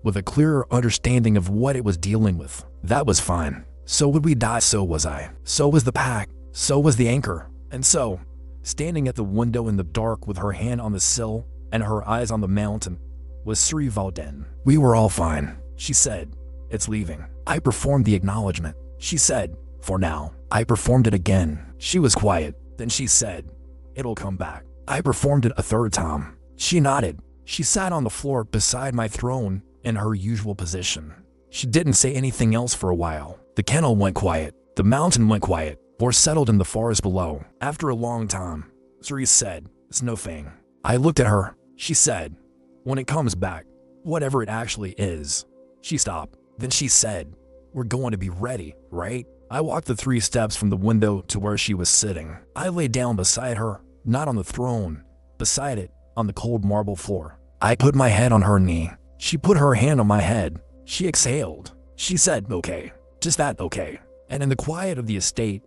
with a clearer understanding of what it was dealing with. That was fine. So would we die, so was I. So was the pack. So was the anchor. And so, standing at the window in the dark with her hand on the sill and her eyes on the mountain, was Sri Valden. We were all fine. She said, "It's leaving." I performed the acknowledgement. She said, "For now." I performed it again. She was quiet. Then she said, "It'll come back." I performed it a third time. She nodded. She sat on the floor beside my throne in her usual position. She didn't say anything else for a while. The kennel went quiet. The mountain went quiet. Or settled in the forest below. After a long time, Suri said, "It's no thing." I looked at her. She said, "When it comes back, whatever it actually is." She stopped. Then she said, "We're going to be ready, right?" I walked the 3 steps from the window to where she was sitting. I lay down beside her, not on the throne, beside it, on the cold marble floor. I put my head on her knee. She put her hand on my head. She exhaled. She said, "Okay." Just that, okay. And in the quiet of the estate,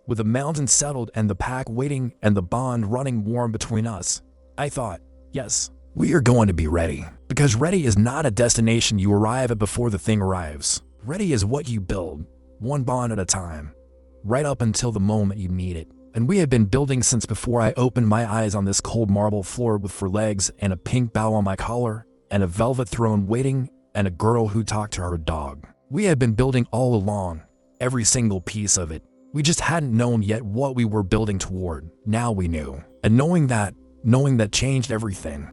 with the mountain settled and the pack waiting and the bond running warm between us, I thought, yes, we are going to be ready. Because ready is not a destination you arrive at before the thing arrives. Ready is what you build, one bond at a time, right up until the moment you need it. And we had been building since before I opened my eyes on this cold marble floor with 4 legs and a pink bow on my collar and a velvet throne waiting and a girl who talked to her dog. We had been building all along, every single piece of it. We just hadn't known yet what we were building toward. Now we knew. And knowing that changed everything.